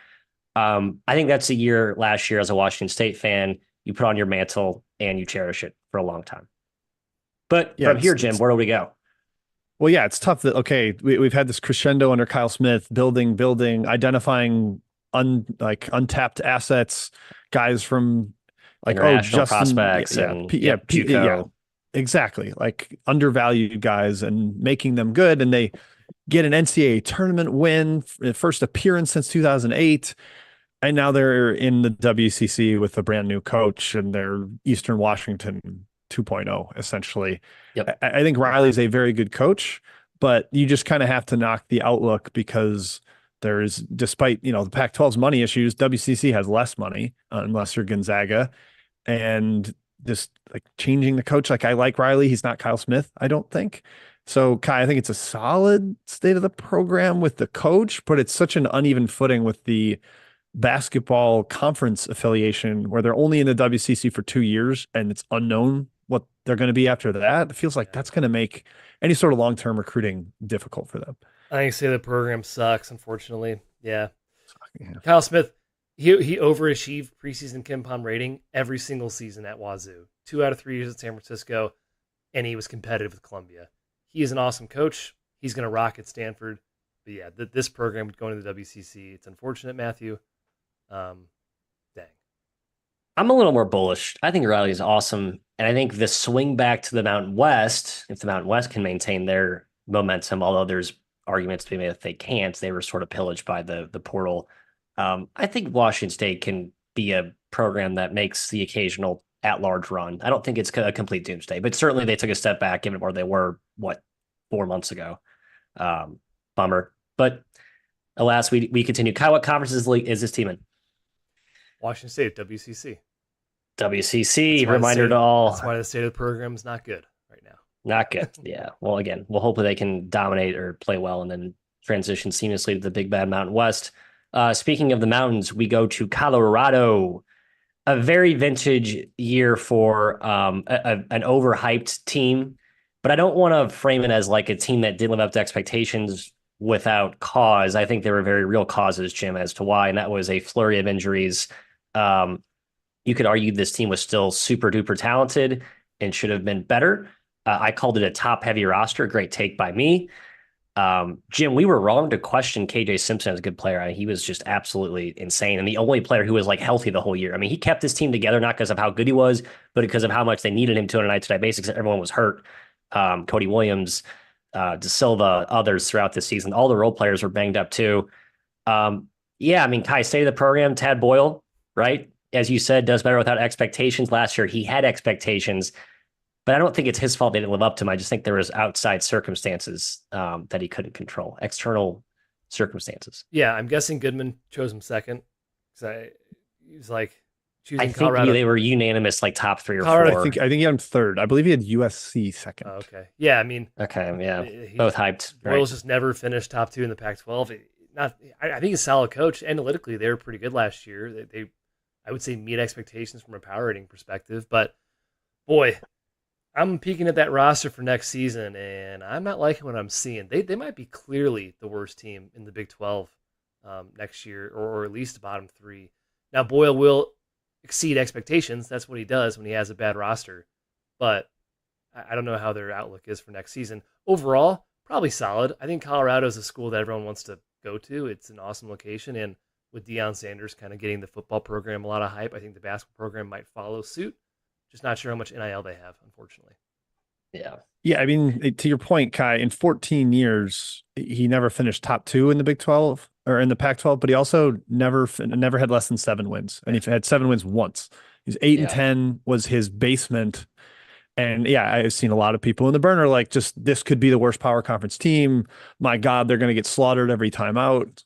I think that's a year last year as a Washington State fan, you put on your mantle and you cherish it for a long time. But from here, Jim, where do we go? Well, yeah, it's tough that, okay, we've had this crescendo under Kyle Smith, building, identifying untapped assets, guys from like, Justin prospects exactly, like undervalued guys and making them good. And they get an NCAA tournament win, first appearance since 2008. And now they're in the WCC with a brand new coach and they're Eastern Washington 2.0, essentially. Yep. I think Riley's a very good coach, but you just kind of have to knock the outlook because There's, despite, the Pac-12's money issues, WCC has less money, unless you're Gonzaga. And just like changing the coach, like I like Riley. He's not Kyle Smith, I don't think. So Kai, I think it's a solid state of the program with the coach, but it's such an uneven footing with the basketball conference affiliation where they're only in the WCC for 2 years and it's unknown what they're going to be after that. It feels like that's going to make any sort of long-term recruiting difficult for them. I think say the program sucks, unfortunately. Yeah. Yeah. Kyle Smith, he overachieved preseason KenPom rating every single season at Wazoo. 2 out of 3 years at San Francisco, and he was competitive with Columbia. He is an awesome coach. He's going to rock at Stanford. But yeah, this program going to the WCC, it's unfortunate, Matthew. Dang. I'm a little more bullish. I think Riley is awesome. And I think the swing back to the Mountain West, if the Mountain West can maintain their momentum, although there's arguments to be made that they can't, they were sort of pillaged by the portal. I think Washington State can be a program that makes the occasional at-large run. I don't think it's a complete doomsday, but certainly they took a step back given where they were, 4 months ago. Bummer. But alas, we continue. Kyle, what conference is this team in? Washington State, WCC. WCC, reminder to all. That's why the state of the program is not good right now. Not good. Yeah. Well, again, we'll hopefully they can dominate or play well and then transition seamlessly to the big bad Mountain West. Speaking of the mountains, we go to Colorado. A very vintage year for an overhyped team, but I don't want to frame it as like a team that didn't live up to expectations without cause. I think there were very real causes, Jim, as to why, and that was a flurry of injuries. You could argue this team was still super duper talented and should have been better. I called it a top heavy roster. Great take by me. Jim, we were wrong to question KJ Simpson as a good player. I mean, he was just absolutely insane. And the only player who was like healthy the whole year. I mean, he kept his team together, not because of how good he was, but because of how much they needed him to on a night-to-night basis. Everyone was hurt. Cody Williams, De Silva, others throughout the season. All the role players were banged up too. Yeah, I mean, Kai, state of the program, Tad Boyle, right? As you said, does better without expectations. Last year, he had expectations, but I don't think it's his fault they didn't live up to him. I just think there was outside circumstances that he couldn't control, external circumstances. Yeah, I'm guessing Goodman chose him second. He was like choosing I think Colorado. they were unanimous, like top 3 or Colorado, 4. I think he had him third. I believe he had USC second. Oh, okay. Yeah, I mean. Okay, yeah. Both hyped. Boyle's just never finished top 2 in the Pac-12. I think he's a solid coach. Analytically, they were pretty good last year. They I would say, meet expectations from a power rating perspective. But, boy, I'm peeking at that roster for next season, and I'm not liking what I'm seeing. They might be clearly the worst team in the Big 12 next year, or at least the bottom 3. Now, Boyle will exceed expectations. That's what he does when he has a bad roster. But I don't know how their outlook is for next season. Overall, probably solid. I think Colorado is a school that everyone wants to go to. It's an awesome location, and with Deion Sanders kind of getting the football program a lot of hype, I think the basketball program might follow suit. Just not sure how much NIL they have, unfortunately. Yeah. Yeah, I mean, to your point, Kai, in 14 years, he never finished top 2 in the Big 12 or in the Pac-12, but he also never had less than 7 wins. And he had 7 wins once. He's 8-10 was his basement. And yeah, I've seen a lot of people in the burner like, just this could be the worst power conference team. My God, they're going to get slaughtered every time out.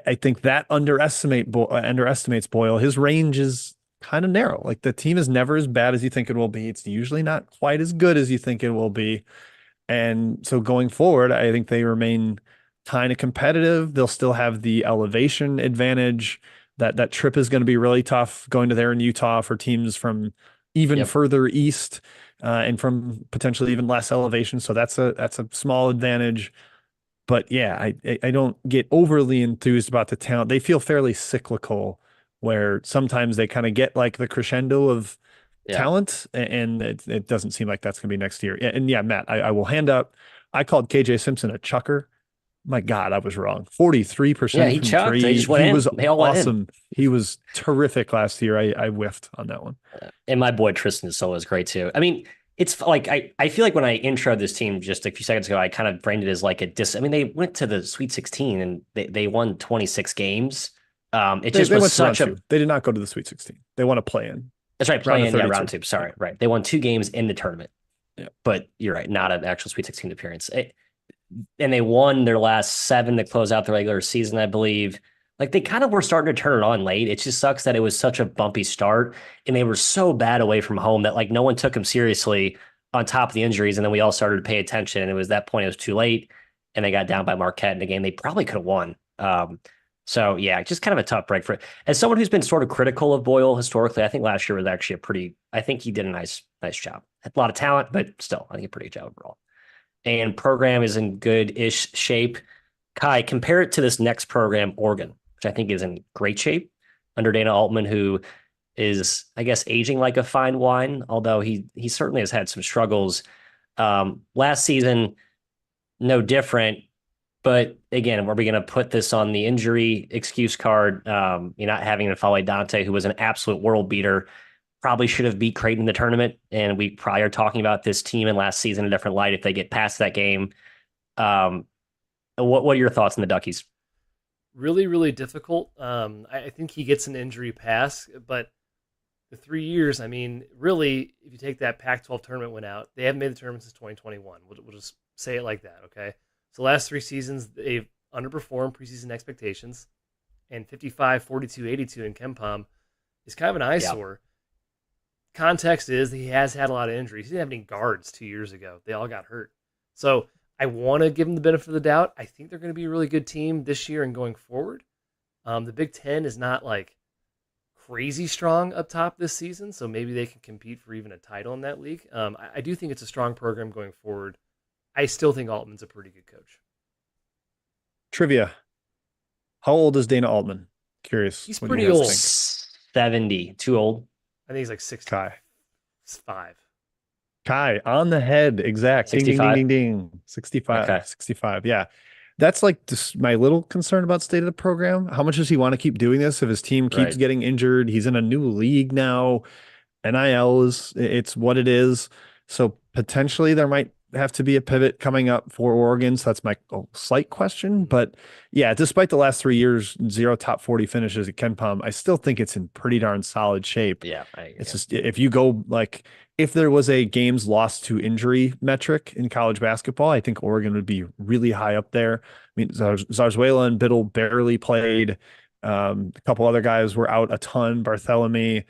I think that underestimates Boyle. His range is kind of narrow. Like the team is never as bad as you think it will be. It's usually not quite as good as you think it will be. And so going forward, I think they remain kind of competitive. They'll still have the elevation advantage. That trip is going to be really tough going to there in Utah for teams from even further east and from potentially even less elevation. So that's a small advantage. But yeah, I don't get overly enthused about the talent. They feel fairly cyclical, where sometimes they kind of get like the crescendo of talent, and it doesn't seem like that's going to be next year. And yeah, Matt, I will hand up. I called KJ Simpson a chucker. My God, I was wrong. 43%. Yeah, he chucked. He just went in. Was they all awesome. He was terrific last year. I whiffed on that one. And my boy Tristan Solo is great too. I mean, it's like I feel like when I introed this team just a few seconds ago, I kind of framed it as like I mean, they went to the Sweet 16 and they won 26 games. It just was such a. They did not go to the Sweet 16. They want to play in. That's right, play in round 2. Sorry, right. They won 2 games in the tournament. Yeah, but you're right, not an actual Sweet 16 appearance. and they won their last 7 to close out the regular season, I believe. Like they kind of were starting to turn it on late. It just sucks that it was such a bumpy start, and they were so bad away from home that like no one took them seriously on top of the injuries, and then we all started to pay attention. And it was that point it was too late, and they got down by Marquette in a game they probably could have won. So yeah, just kind of a tough break for it. As someone who's been sort of critical of Boyle historically, I think last year was actually a pretty. I think he did a nice job. Had a lot of talent, but still, I think a pretty good job overall. And program is in good-ish shape. Kai, compare it to this next program, Oregon, which I think is in great shape under Dana Altman, who is, I guess, aging like a fine wine, although he certainly has had some struggles. Last season, no different. But again, are we going to put this on the injury excuse card? You're not having to follow Dante, who was an absolute world beater, probably should have beat Creighton in the tournament. And we probably are talking about this team in last season in a different light if they get past that game. What are your thoughts on the Duckies? Really, really difficult. I think he gets an injury pass, but the 3 years, I mean, really, if you take that Pac-12 tournament win out, they haven't made the tournament since 2021. We'll just say it like that, okay? So the last 3 seasons, they've underperformed preseason expectations, and 55, 42, 82 in KenPom is kind of an eyesore. Yep. Context is he has had a lot of injuries. He didn't have any guards 2 years ago. They all got hurt. So I want to give them the benefit of the doubt. I think they're going to be a really good team this year and going forward. The Big Ten is not like crazy strong up top this season, so maybe they can compete for even a title in that league. I do think it's a strong program going forward. I still think Altman's a pretty good coach. Trivia. How old is Dana Altman? Curious. He's pretty old. 70. Too old? I think he's like 65. Kai, on the head. Exact. 65? Ding, ding, ding, ding. 65. Okay. 65. Yeah. That's like just my little concern about state of the program. How much does he want to keep doing this if his team keeps getting injured? He's in a new league now. NIL it's what it is. So potentially there might have to be a pivot coming up for Oregon. So that's my slight question. But yeah, despite the last 3 years, 0 top 40 finishes at KenPom, I still think it's in pretty darn solid shape. Yeah. It's just, if you go like, if there was a games lost to injury metric in college basketball, I think Oregon would be really high up there. I mean, Zarzuela and Biddle barely played. A couple other guys were out a ton. Barthélemy,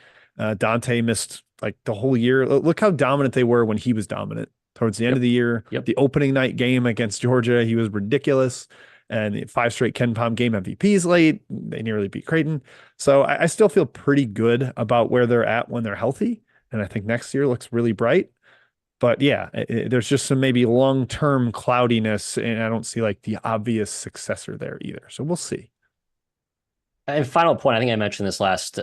Dante missed like the whole year. Look how dominant they were when he was dominant towards the end of the year. The opening night game against Georgia, he was ridiculous. And 5 straight KenPom game MVPs late. They nearly beat Creighton. So I still feel pretty good about where they're at when they're healthy. And I think next year looks really bright. But yeah, there's just some maybe long-term cloudiness, and I don't see like the obvious successor there either. So we'll see. And final point, I think I mentioned this last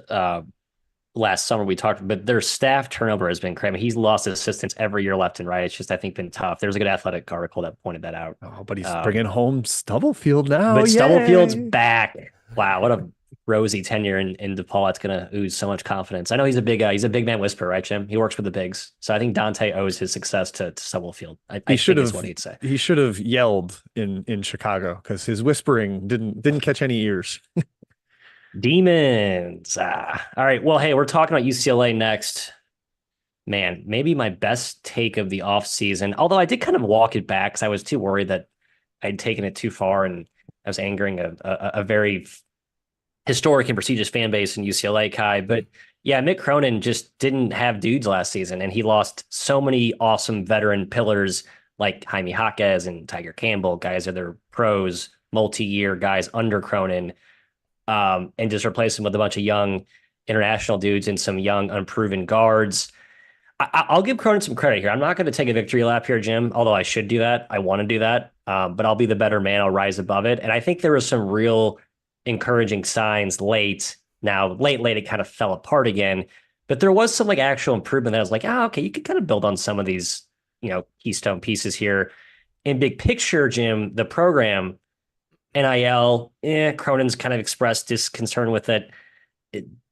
summer we talked, but their staff turnover has been crazy. He's lost assistants every year left and right. It's just, I think, been tough. There's a good Athletic article that pointed that out. Oh, but he's bringing home Stubblefield now. But Stubblefield's back. Wow, what a rosy tenure in DePaul. That's going to ooze so much confidence. I know he's a big man whisperer, right, Jim? He works with the bigs. So I think Dante owes his success to Stubblefield. I think is what he'd say. He should have yelled in Chicago because his whispering didn't catch any ears. Demons. All right. Well, hey, we're talking about UCLA next. Man, maybe my best take of the offseason, although I did kind of walk it back because I was too worried that I'd taken it too far and I was angering a very historic and prestigious fan base in UCLA, Kai. But yeah, Mick Cronin just didn't have dudes last season, and he lost so many awesome veteran pillars like Jaime Jaquez and Tiger Campbell, guys that are pros, multi-year guys under Cronin. And just replace them with a bunch of young international dudes and some young unproven guards. I'll give Cronin some credit here. I'm not going to take a victory lap here, Jim, although I should do that. I want to do that, but I'll be the better man. I'll rise above it. And I think there was some real encouraging signs late. Now, late, it kind of fell apart again, but there was some like actual improvement that I was like, okay, you could kind of build on some of these, keystone pieces here. In big picture, Jim, the program, NIL, Cronin's kind of expressed disconcern with it.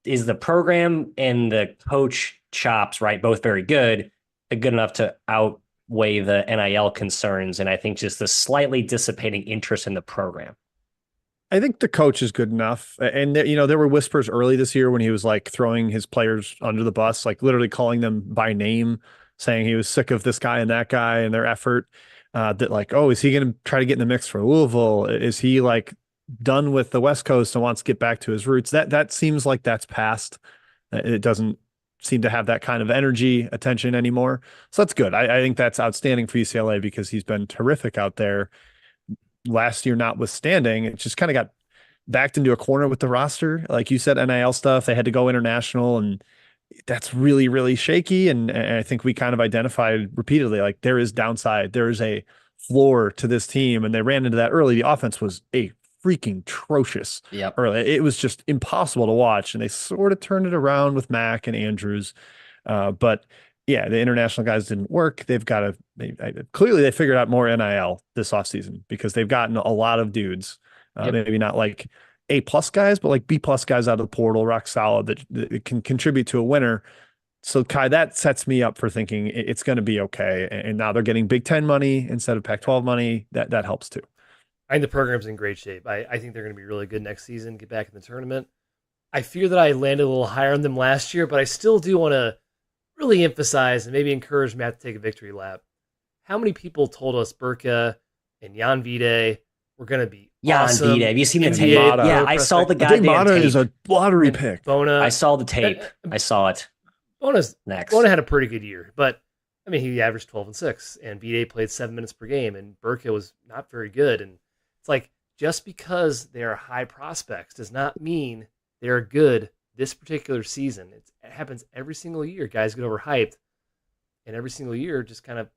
Is the program and the coach chops, right, both very good enough to outweigh the NIL concerns? And I think just the slightly dissipating interest in the program. I think the coach is good enough. And, there were whispers early this year when he was like throwing his players under the bus, like literally calling them by name, saying he was sick of this guy and that guy and their effort. that like, oh, is he going to try to get in the mix for Louisville? Is he like done with the West Coast and wants to get back to his roots? That seems like that's past. It doesn't seem to have that kind of energy, attention anymore. So that's good. I think that's outstanding for UCLA because he's been terrific out there. Last year, notwithstanding, it just kind of got backed into a corner with the roster. Like you said, NIL stuff, they had to go international, and that's really, really shaky. And I think we kind of identified repeatedly, like there is downside. There is a floor to this team. And they ran into that early. The offense was a freaking atrocious Yep. early. It was just impossible to watch. And they sort of turned it around with Mac and Andrews. But yeah, the international guys didn't work. They've got to clearly they figured out more NIL this offseason because they've gotten a lot of dudes, Yep. maybe not like A+ guys, but like B+ guys out of the portal, rock solid that can contribute to a winner. So Kai, that sets me up for thinking it's going to be okay. And now they're getting Big Ten money instead of Pac-12 money. That helps too. I think the program's in great shape. I think they're going to be really good next season, get back in the tournament. I fear that I landed a little higher on them last year, but I still do want to really emphasize and maybe encourage Matt to take a victory lap. How many people told us Burka and Jan Vide were going to be awesome? Vide. Have you seen the NBA tape? Mata. Yeah, I saw the I think goddamn Mata tape. is a lottery pick. Bona, I saw the tape. I saw it. Next. Bona had a pretty good year, but I mean, he averaged 12 and 6, and Vide played 7 minutes per game, and Burka was not very good. And it's like, just because they are high prospects does not mean they're good this particular season. It happens every single year. Guys get overhyped, and every single year, just kind of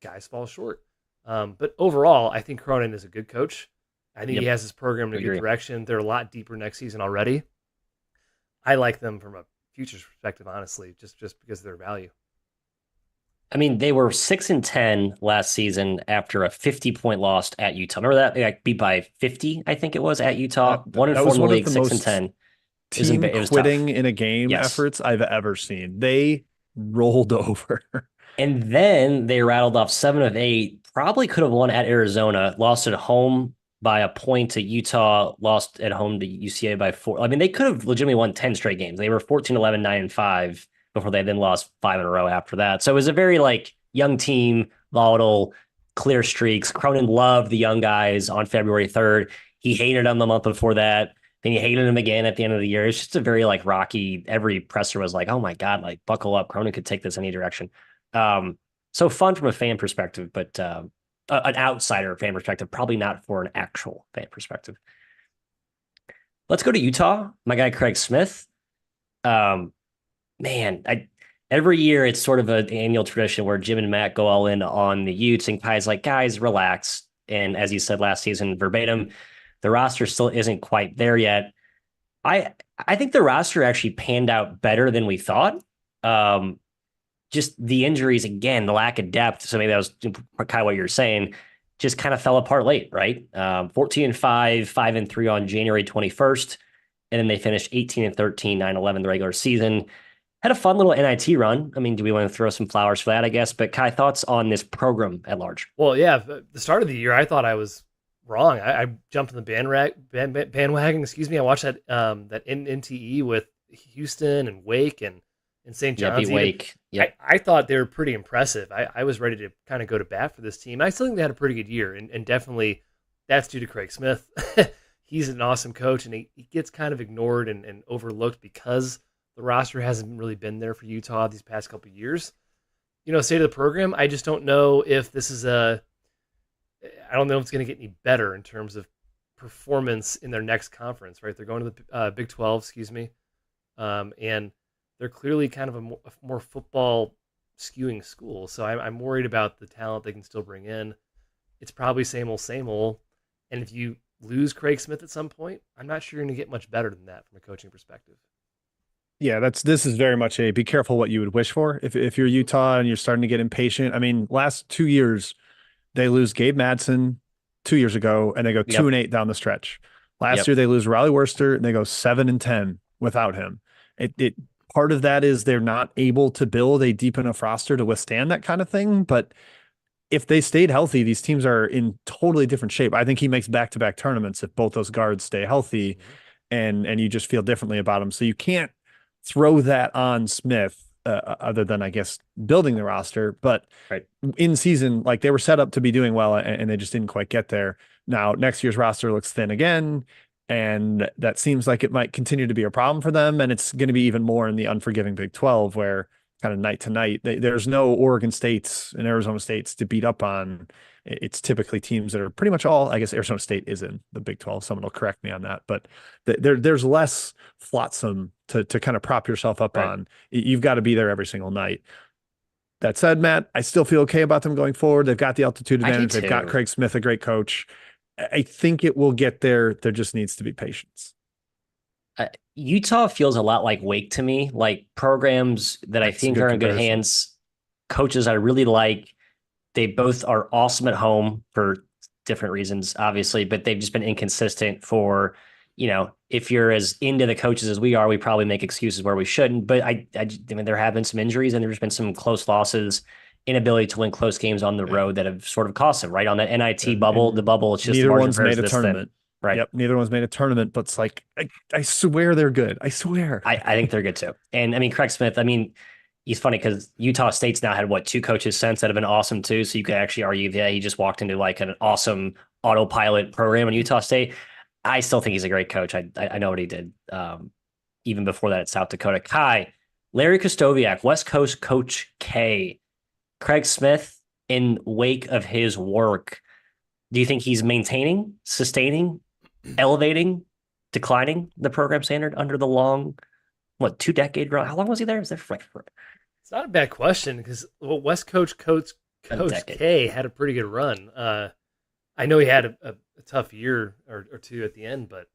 guys fall short. But overall, I think Cronin is a good coach. I think he has his program in a good direction. They're a lot deeper next season already. I like them from a futures perspective, honestly, just because of their value. I mean, they were 6-10 last season after a 50-point loss at Utah. Remember that? They got beat by 50, I think it was, at Utah. 1-4 in the league, 6-10. Team quitting in a game Yes. efforts I've ever seen. They rolled over. And then they rattled off 7 of 8. Probably could have won at Arizona. Lost at home by a point to Utah. Lost at home to UCA by 4. I mean, they could have legitimately won 10 straight games. They were 14-11, 9-5 before they then lost 5 in a row after that. So it was a very like young team, volatile, clear streaks. Cronin loved the young guys on February 3rd. He hated them the month before that. Then he hated them again at the end of the year. It's just a very like rocky. Every presser was like, "Oh my god, like buckle up. Cronin could take this any direction." So fun from a fan perspective, but an outsider fan perspective, probably not for an actual fan perspective. Let's go to Utah. My guy Craig Smith. Man, every year it's sort of an annual tradition where Jim and Matt go all in on the Utes, and Kai's like, guys, relax. And as you said last season, verbatim, the roster still isn't quite there yet. I think the roster actually panned out better than we thought. Just the injuries again, the lack of depth. So maybe that was kind of what you're saying. Just kind of fell apart late, right? 14-5, 5-3 on January 21st, and then they finished 18-13, 9-11 the regular season. Had a fun little NIT run. I mean, do we want to throw some flowers for that? I guess. But Kai, thoughts on this program at large? Well, yeah, the start of the year, I thought I was wrong. I jumped on the bandwagon. Excuse me. I watched that NTE with Houston and Wake and St. John's. Yeah, Wake. Yep. I thought they were pretty impressive. I was ready to kind of go to bat for this team. I still think they had a pretty good year, and definitely that's due to Craig Smith. He's an awesome coach, and he gets kind of ignored and overlooked because the roster hasn't really been there for Utah these past couple of years. State of the program, I just don't know if this is I don't know if it's going to get any better in terms of performance in their next conference, right? They're going to the Big 12, excuse me. And they're clearly kind of a more football skewing school. So I'm worried about the talent they can still bring in. It's probably same old. And if you lose Craig Smith at some point, I'm not sure you're going to get much better than that from a coaching perspective. Yeah, this is very much a be careful what you would wish for if you're Utah and you're starting to get impatient. I mean, last 2 years, they lose Gabe Madsen 2 years ago, and they go 2-8 down the stretch. Last year, they lose Riley Worster, and they go 7-10 without him. It part of that is they're not able to build a deep enough roster to withstand that kind of thing. But if they stayed healthy, these teams are in totally different shape. I think he makes back-to-back tournaments if both those guards stay healthy, and you just feel differently about them. So you can't throw that on Smith other than I guess building the roster. But Right. in season, like they were set up to be doing well, and they just didn't quite get there. Now next year's roster looks thin again, and that seems like it might continue to be a problem for them. And it's going to be even more in the unforgiving Big 12, where kind of night to night, there's no Oregon States and Arizona States to beat up on. It's typically teams that are pretty much all, I guess Arizona State is in the Big 12. Someone will correct me on that, but there's less flotsam to kind of prop yourself up Right. on. You've got to be there every single night. That said, Matt, I still feel okay about them going forward. They've got the altitude I do advantage. They've got too. Craig Smith, a great coach. I think it will get there. There just needs to be patience. Utah feels a lot like Wake to me, like programs that I That's a think good are in good comparison. hands, coaches I really like. They both are awesome at home for different reasons, obviously, but they've just been inconsistent for, if you're as into the coaches as we are, we probably make excuses where we shouldn't. But I mean, there have been some injuries and there's been some close losses, inability to win close games on the Yeah. road that have sort of cost them, right? On that NIT bubble, And the bubble, it's just neither margin one's for error made is a this thin, tournament. right? Yep, neither one's made a tournament, but it's like I swear they're good. I swear. I think they're good too. And I mean, Craig Smith, I mean, he's funny because Utah State's now had two coaches since that have been awesome too. So you could actually argue that he just walked into like an awesome autopilot program in Utah State. I still think he's a great coach. I know what he did even before that at South Dakota. Kai, Larry Kostoviak, West Coast Coach K, Craig Smith in wake of his work. Do you think he's maintaining, sustaining, elevating, declining the program standard under the long 2-decade run? How long was he there? Was there for It's not a bad question because West Coach a Coach decade? K had a pretty good run. I know he had a tough year or two at the end, but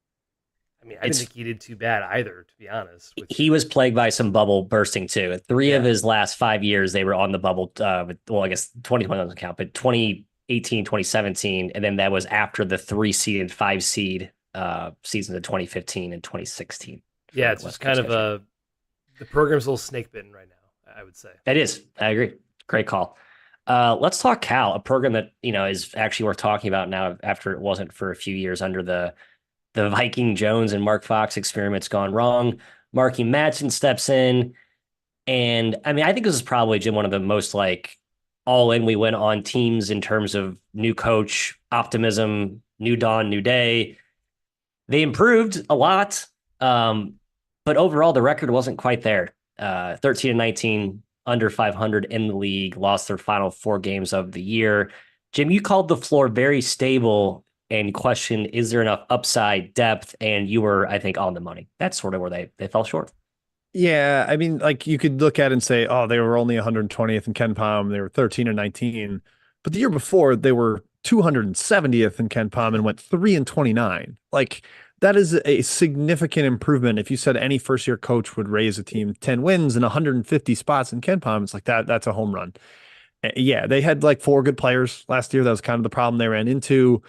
I mean, I didn't think he did too bad either, to be honest. He was plagued by some bubble bursting too. Three of Yeah. his last 5 years, they were on the bubble. Well, I guess 2020 doesn't count, but 2018, 2017, and then that was after the 3 seed and 5 seed seasons of 2015 and 2016. Yeah, it's just kind of the program's a little snake bitten right now, I would say. It is. I agree. Great call. Let's talk Cal, a program that is actually worth talking about now after it wasn't for a few years under the Viking Jones and Mark Fox experiments gone wrong. Marky Madsen steps in, and I mean, I think this is probably, Jim, one of the most like all in we went on teams in terms of new coach, optimism, new dawn, new day. They improved a lot, but overall the record wasn't quite there. 13-19, under 500 in the league, lost their final 4 games of the year. Jim, you called the floor very stable and questioned, is there enough upside depth? And you were, I think, on the money. That's sort of where they fell short. Yeah, I mean, like you could look at it and say, oh, they were only 120th in Ken Palm. They were 13-19. But the year before, they were 270th in Ken Palm and went 3-29. Like that is a significant improvement. If you said any first year coach would raise a team 10 wins and 150 spots in Ken Palm, it's like that's a home run. Yeah, they had like 4 good players last year. That was kind of the problem they ran into.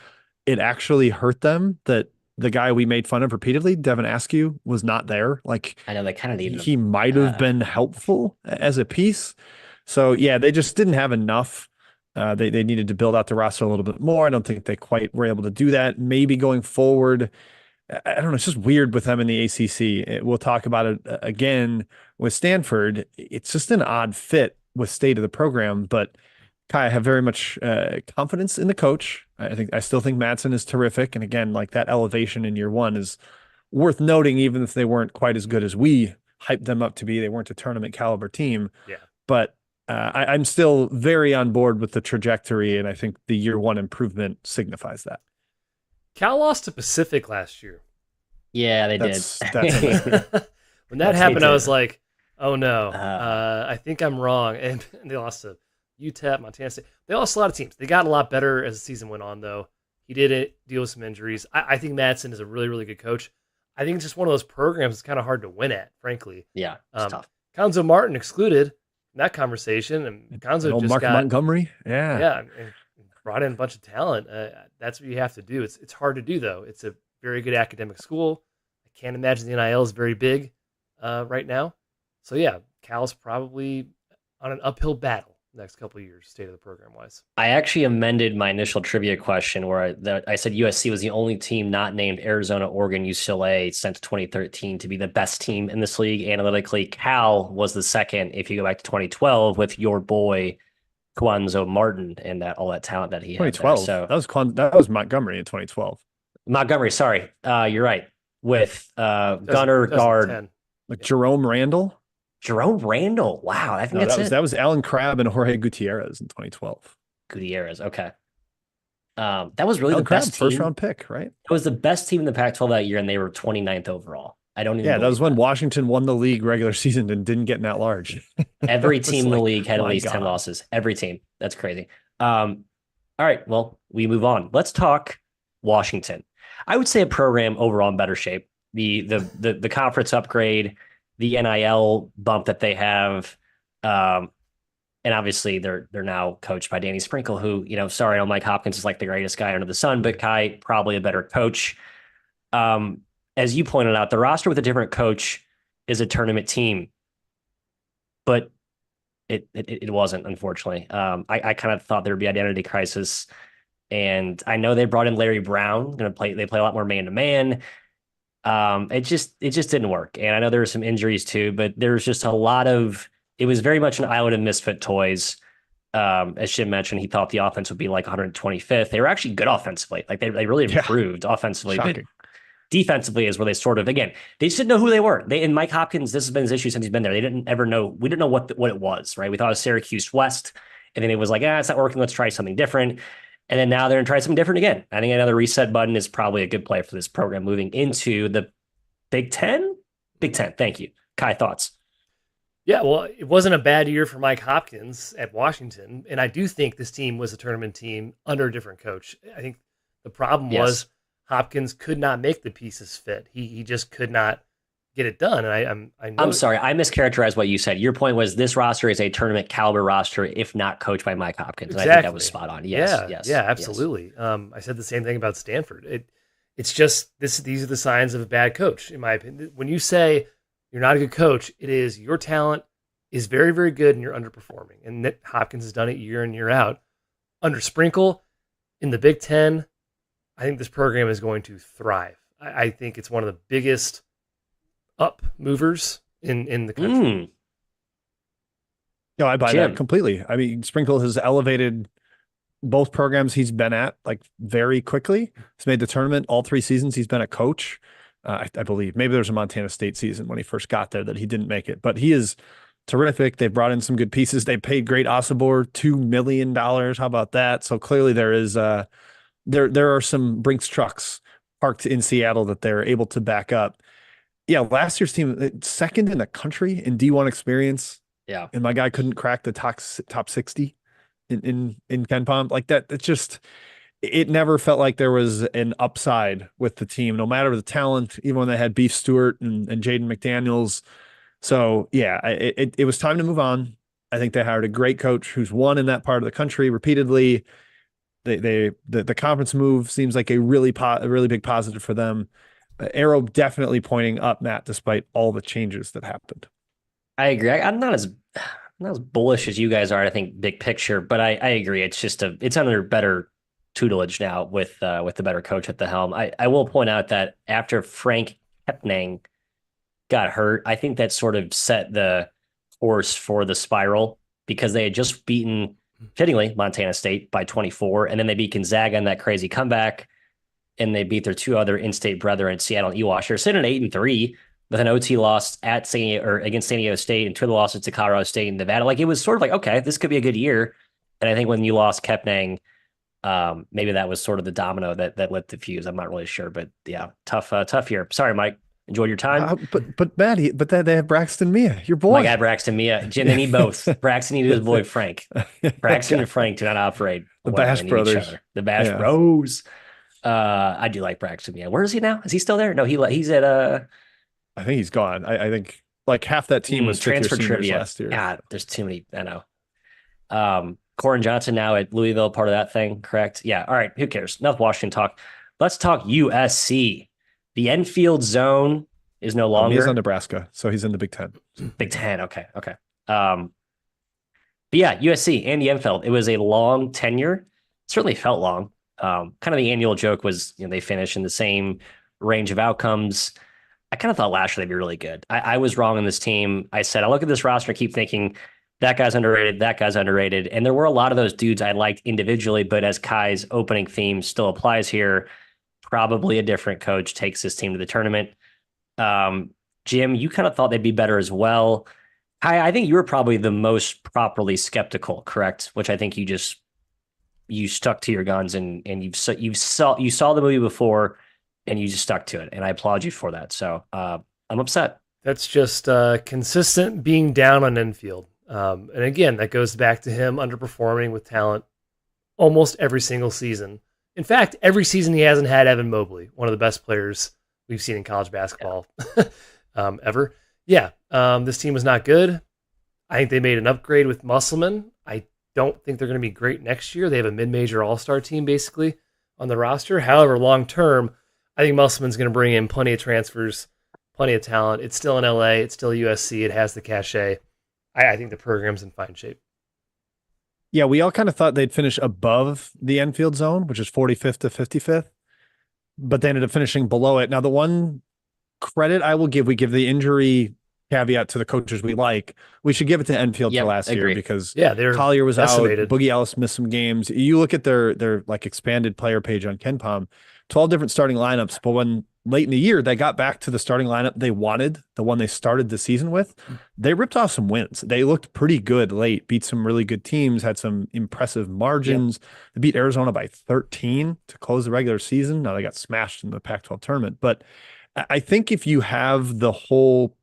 It actually hurt them that the guy we made fun of repeatedly, Devin Askew, was not there. Like I know they kind of needed he him. might have been helpful as a piece. So yeah, they just didn't have enough. They needed to build out the roster a little bit more. I don't think they quite were able to do that. Maybe going forward, I don't know. It's just weird with them in the ACC. We'll talk about it again with Stanford. It's just an odd fit with state of the program, but Kai, I have very much confidence in the coach. I still think Madsen is terrific, and again, like that elevation in year one is worth noting, even if they weren't quite as good as we hyped them up to be. They weren't a tournament caliber team, Yeah. but I'm still very on board with the trajectory, and I think the year one improvement signifies that. Cal lost to Pacific last year. Yeah, they That's did. When that Yes, happened, they I was did. like, oh no, Uh, I think I'm wrong. And they lost to UTEP, Montana State. They lost a lot of teams. They got a lot better as the season went on, though. He did deal with some injuries. I think Madsen is a really, really good coach. I think it's just one of those programs that's kind of hard to win at, frankly. Yeah, it's tough. Konzo Martin excluded in that conversation, and Konzo old just Mark got Montgomery. Yeah. and brought in a bunch of talent. That's what you have to do. It's hard to do, though. It's a very good academic school. I can't imagine the NIL is very big right now. So, yeah, Cal's probably on an uphill battle next couple of years, state of the program wise. I actually amended my initial trivia question where I said USC was the only team not named Arizona, Oregon, UCLA since 2013 to be the best team in this league analytically. Cal was the second if you go back to 2012 with your boy Kwanzo Martin and that all that talent that he had there. 2012. So That was Montgomery in 2012. Montgomery, sorry. You're right. With Gunner guard Like Jerome Randall. Jerome Randall. Wow, I think No, that's it. that was Alan Crabb and Jorge Gutierrez in 2012. Gutierrez. Okay. That was really Alan the Crabb, best team. first round pick, right? It was the best team in the Pac-12 that year, and they were 29th overall. I don't even. Yeah, that was believe when Washington won the league regular season and didn't get in that large. every team in the like, league had at my least 10 God. losses. Every team. That's crazy. All right. Well, we move on. Let's talk Washington. I would say a program overall in better shape. The conference upgrade, the NIL bump that they have, and obviously they're now coached by Danny Sprinkle, who, sorry, Mike Hopkins is like the greatest guy under the sun, but Kai probably a better coach. As you pointed out, the roster with a different coach is a tournament team, but it wasn't, unfortunately. I kind of thought there would be identity crisis, and I know they brought in Larry Brown. They play a lot more man to man. It just didn't work, and I know there were some injuries too, but there was just a lot of. It was very much an island of misfit toys. As Jim mentioned, he thought the offense would be like 125th. They were actually good offensively. Like they really improved offensively. Shocking. But defensively is where they sort of, again, they just didn't know who they were. And Mike Hopkins, this has been his issue since he's been there. They didn't ever know. We didn't know what it was, right? We thought it was Syracuse West. And then it was like, it's not working. Let's try something different. And then now they're going to try something different again. I think another reset button is probably a good play for this program moving into the Big Ten. Big Ten. Thank you. Kai, thoughts? Yeah, well, it wasn't a bad year for Mike Hopkins at Washington. And I do think this team was a tournament team under a different coach. I think the problem was Hopkins could not make the pieces fit. He just could not get it done. And I'm sorry, I mischaracterized what you said. Your point was this roster is a tournament caliber roster, if not coached by Mike Hopkins. Exactly. And I think that was spot on. Yes. Yeah, absolutely. Yes. I said the same thing about Stanford. It's just these are the signs of a bad coach, in my opinion. When you say you're not a good coach, it is your talent is very, very good and you're underperforming. And Nick Hopkins has done it year in, year out. Under Sprinkle in the Big Ten, I think this program is going to thrive. I think it's one of the biggest up movers in the country. No, I buy that completely. I mean, Sprinkle has elevated both programs he's been at like very quickly. He's made the tournament all 3 seasons he's been a coach. I believe maybe there's a Montana State season when he first got there that he didn't make it, but he is terrific. They've brought in some good pieces. They paid Great Osibor $2 million. How about that? So clearly there is there are some Brinks trucks parked in Seattle that they're able to back up. Yeah, last year's team second in the country in D1 experience. Yeah, and my guy couldn't crack the top 60 in Ken Palm. Like that. It's just it never felt like there was an upside with the team, no matter the talent. Even when they had Beef Stewart and Jaden McDaniels. So yeah, it was time to move on. I think they hired a great coach who's won in that part of the country repeatedly. The conference move seems like a really big positive for them. Arrow definitely pointing up, Matt, despite all the changes that happened. I agree. I'm not as bullish as you guys are. I think big picture, but I agree. It's just it's under better tutelage now with the better coach at the helm. I will point out that after Frank Kepnang got hurt, I think that sort of set the course for the spiral because they had just beaten, fittingly, Montana State by 24, and then they beat Gonzaga in that crazy comeback, and they beat their 2 other in-state brethren, Seattle and EWASH. They're sitting at 8-3 with an OT loss against San Diego State and 2 other losses to Colorado State and Nevada. Like it was sort of like, okay, this could be a good year. And I think when you lost Kepnang, maybe that was sort of the domino that lit the fuse. I'm not really sure, but yeah, tough year. Sorry, Mike. Enjoyed your time. But Maddie, they have Braxton Mia, your boy. My guy Braxton Mia. Jim, they need both. Braxton needed his boy Frank. Braxton and Frank do not operate. The Bash Brothers. The Bash Bros. I do like Braxton Mia. Where is he now? Is he still there? No, he's at I think he's gone. I think like half that team was transfer trivia last year. Yeah, there's too many. I know. Corin Johnson now at Louisville, part of that thing, correct? Yeah. All right. Who cares? Enough Washington talk. Let's talk USC. The Enfield zone is no longer. He's on Nebraska, so he's in the Big Ten. Big Ten. Okay. But yeah, USC, Andy Enfield. It was a long tenure. Certainly felt long. Kind of the annual joke was, they finish in the same range of outcomes. I kind of thought last year they'd be really good. I was wrong on this team. I said, I look at this roster, I keep thinking that guy's underrated, that guy's underrated. And there were a lot of those dudes I liked individually, but as Kai's opening theme still applies here, probably a different coach takes this team to the tournament. Jim, you kind of thought they'd be better as well. I think you were probably the most properly skeptical, correct? Which I think you stuck to your guns and you saw the movie before and you just stuck to it, and I applaud you for that. So I'm upset. That's just consistent being down on Enfield. And again, that goes back to him underperforming with talent almost every single season. In fact, every season he hasn't had Evan Mobley, one of the best players we've seen in college basketball ever. Yeah, this team was not good. I think they made an upgrade with Musselman. I don't think they're going to be great next year. They have a mid-major all-star team basically on the roster. However, long-term, I think Musselman's going to bring in plenty of transfers, plenty of talent. It's still in LA. It's still USC. It has the cachet. I think the program's in fine shape. Yeah, we all kind of thought they'd finish above the Enfield zone, which is 45th to 55th, but they ended up finishing below it. Now, the one credit I will give, we give the injury caveat to the coaches we like. We should give it to Enfield for last year because they're Collier was decimated. out, Boogie Ellis missed some games. You look at their like expanded player page on KenPom, 12 different starting lineups, but when late in the year they got back to the starting lineup they wanted, the one they started the season with, they ripped off some wins. They looked pretty good late, beat some really good teams, had some impressive margins. They beat Arizona by 13 to close the regular season. Now they got smashed in the Pac-12 tournament, but I think if you have the whole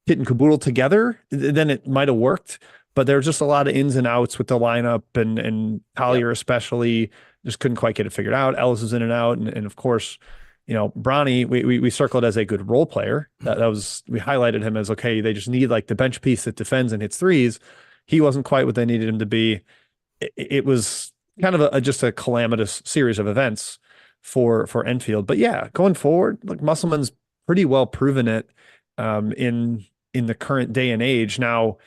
kit and caboodle together, then it might have worked. But there's just a lot of ins and outs with the lineup, and Collier especially just couldn't quite get it figured out. Ellis is in and out, and of course, Bronny, we circled as a good role player. That was, we highlighted him as, okay, they just need like the bench piece that defends and hits threes. He wasn't quite what they needed him to be. It was kind of just a calamitous series of events for Enfield. But yeah, going forward, look, Musselman's pretty well proven it in the current day and age. Now,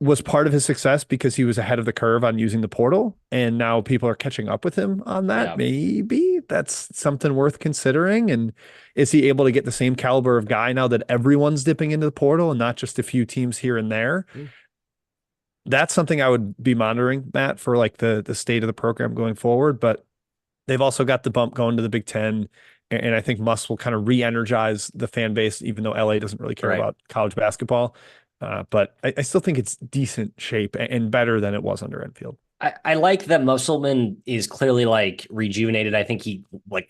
was part of his success because he was ahead of the curve on using the portal, and now people are catching up with him on that. Yeah. Maybe that's something worth considering. And is he able to get the same caliber of guy now that everyone's dipping into the portal and not just a few teams here and there? That's something I would be monitoring, Matt, for like the state of the program going forward. But they've also got the bump going to the Big Ten. And I think Muss will kind of re-energize the fan base, even though LA doesn't really care about college basketball. But I still think it's decent shape and better than it was under Enfield. I like that Musselman is clearly like rejuvenated. I think he like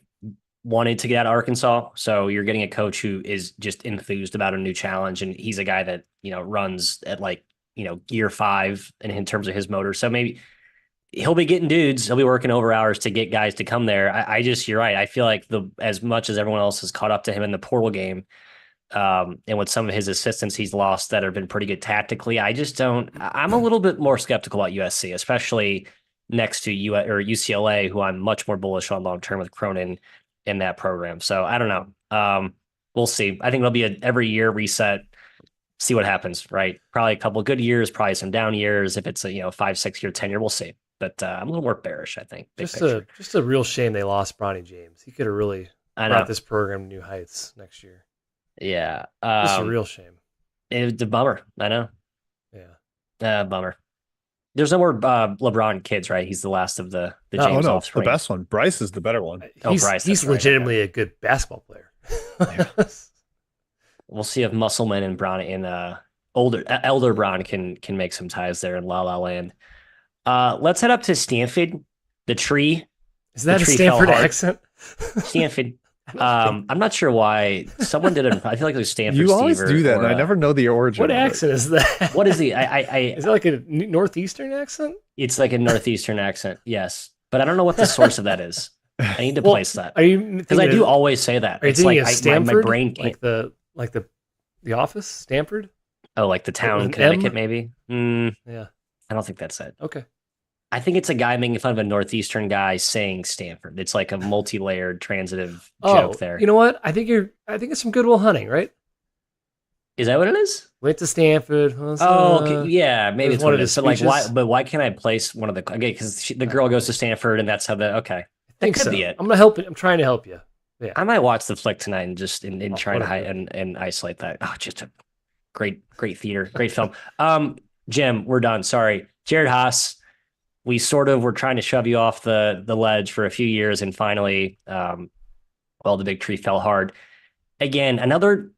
wanted to get out of Arkansas. So you're getting a coach who is just enthused about a new challenge. And he's a guy that, runs at like, gear 5 in terms of his motor. So maybe he'll be getting dudes. He'll be working over hours to get guys to come there. You're right. I feel like as much as everyone else has caught up to him in the portal game, and with some of his assistants he's lost that have been pretty good tactically, I'm a little bit more skeptical about USC, especially next to UCLA, who I'm much more bullish on long-term with Cronin in that program. So I don't know. We'll see. I think it'll be every year reset, see what happens, right? Probably a couple of good years, probably some down years. If it's a 5-6 year tenure, we'll see. But I'm a little more bearish, I think. Just a real shame they lost Bronny James. He could have really brought this program to new heights next year. Yeah. Just a real shame. It's a bummer. I know. Yeah. Bummer. There's no more LeBron kids, right? He's the last of the James offspring. The best one. Bryce is the better one. Bryce. He's legitimately a good basketball player. We'll see if Musselman and elder Bron can make some ties there in La La Land. Let's head up to Stanford. The tree. Is that a Stanford accent? Stanford. I'm not sure why someone did it. I feel like it was Stanford. You always do that, and I never know the origin. What accent is that? What is the? Is it like a northeastern accent? It's like a northeastern accent, yes, but I don't know what the source of that is. I need to place that because I do always say that. It's like Stanford, my brain can't. like the Office, Stanford. Oh, like the town in Connecticut, maybe. Yeah, I don't think that's it. Okay. I think it's a guy making fun of a Northeastern guy saying Stanford. It's like a multi-layered transitive joke there. You know what? I think it's from Good Will Hunting, right? Is that what it is? Went to Stanford. Oh, okay. Yeah, maybe it's one what of it his is. But like, why? speeches. But why can't I place one of the? Okay, because the girl goes to Stanford, and that's how the. Okay, I that think could so. be it. I'm gonna help. I'm trying to help you. Yeah. I might watch the flick tonight and just and Oh, try what to a hide movie. and isolate that. Oh, just a great theater, great film. Jim, we're done. Sorry, Jared Haas. We sort of were trying to shove you off the ledge for a few years, and finally, well, the big tree fell hard. Again, another.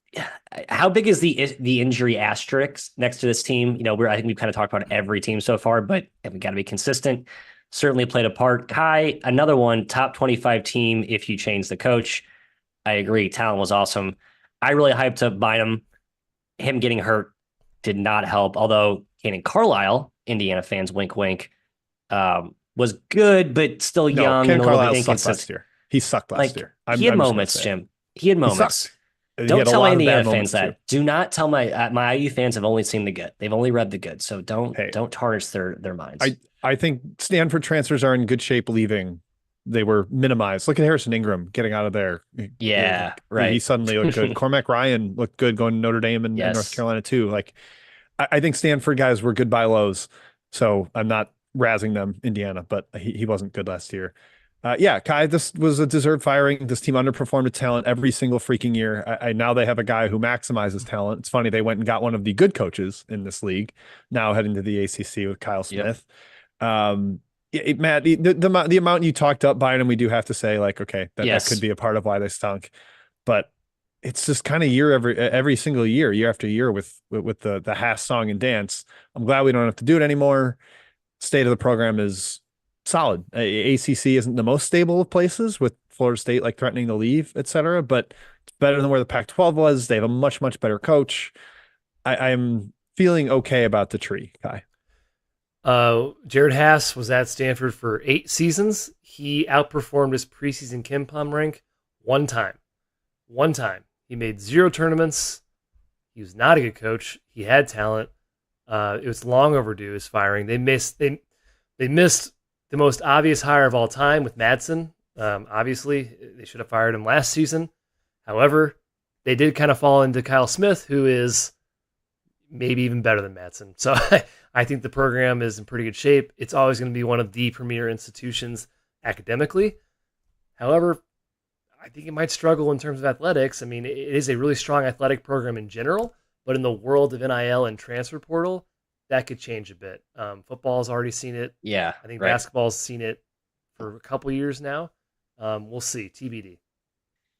How big is the injury asterisk next to this team? I think we've kind of talked about every team so far, but we got to be consistent. Certainly played a part. Kai, another one, top 25 team if you change the coach. I agree. Talent was awesome. I really hyped up Bynum. Him getting hurt did not help. Although Cannon Carlisle, Indiana fans, wink wink, was good, but still No, young Ken and a little bit Carlisle sucked last inconsistent. year. He sucked last Like year. he had I'm just gonna moments, say it. Jim. He had He moments. sucked. He Don't had a tell my lot of Indiana bad fans moments too. that. Do not tell my IU fans have only seen the good. They've only read the good. So don't Hey, don't tarnish their minds. I think Stanford transfers are in good shape leaving. They were minimized. Look at Harrison Ingram getting out of there. Yeah, He right. suddenly looked good. Cormac Ryan looked good going to Notre Dame and North Yes. Carolina too. Like I think Stanford guys were good buy lows. So I'm not razzing them, Indiana, but he wasn't good last year. Yeah, Kai, this was a deserved firing. This team underperformed its talent every single freaking year. I now they have a guy who maximizes talent. It's funny they went and got one of the good coaches in this league. Now heading to the ACC with Kyle Yep. Smith. Matt, the amount you talked up Bynum, we do have to say like, okay, that could Yes. be a part of why they stunk, but it's just kind of every single year after year with the Haas song and dance. I'm glad we don't have to do it anymore. State of the program is solid. ACC isn't the most stable of places with Florida State like threatening to leave, et cetera, but it's better than where the Pac-12 was. They have a much better coach. I'm feeling okay about the tree, Kai. Jared Haas was at Stanford for 8 seasons. He outperformed his preseason KenPom rank one time. One time. He made 0 tournaments. He was not a good coach. He had talent. It was long overdue, his firing. They missed the most obvious hire of all time with Madsen. Obviously, they should have fired him last season. However, they did kind of fall into Kyle Smith, who is maybe even better than Madsen. So I think the program is in pretty good shape. It's always going to be one of the premier institutions academically. However, I think it might struggle in terms of athletics. I mean, it is a really strong athletic program in general, but in the world of NIL and transfer portal, that could change a bit. Football's already seen it. Yeah. I think right. basketball's seen it for a couple years now. We'll see. TBD.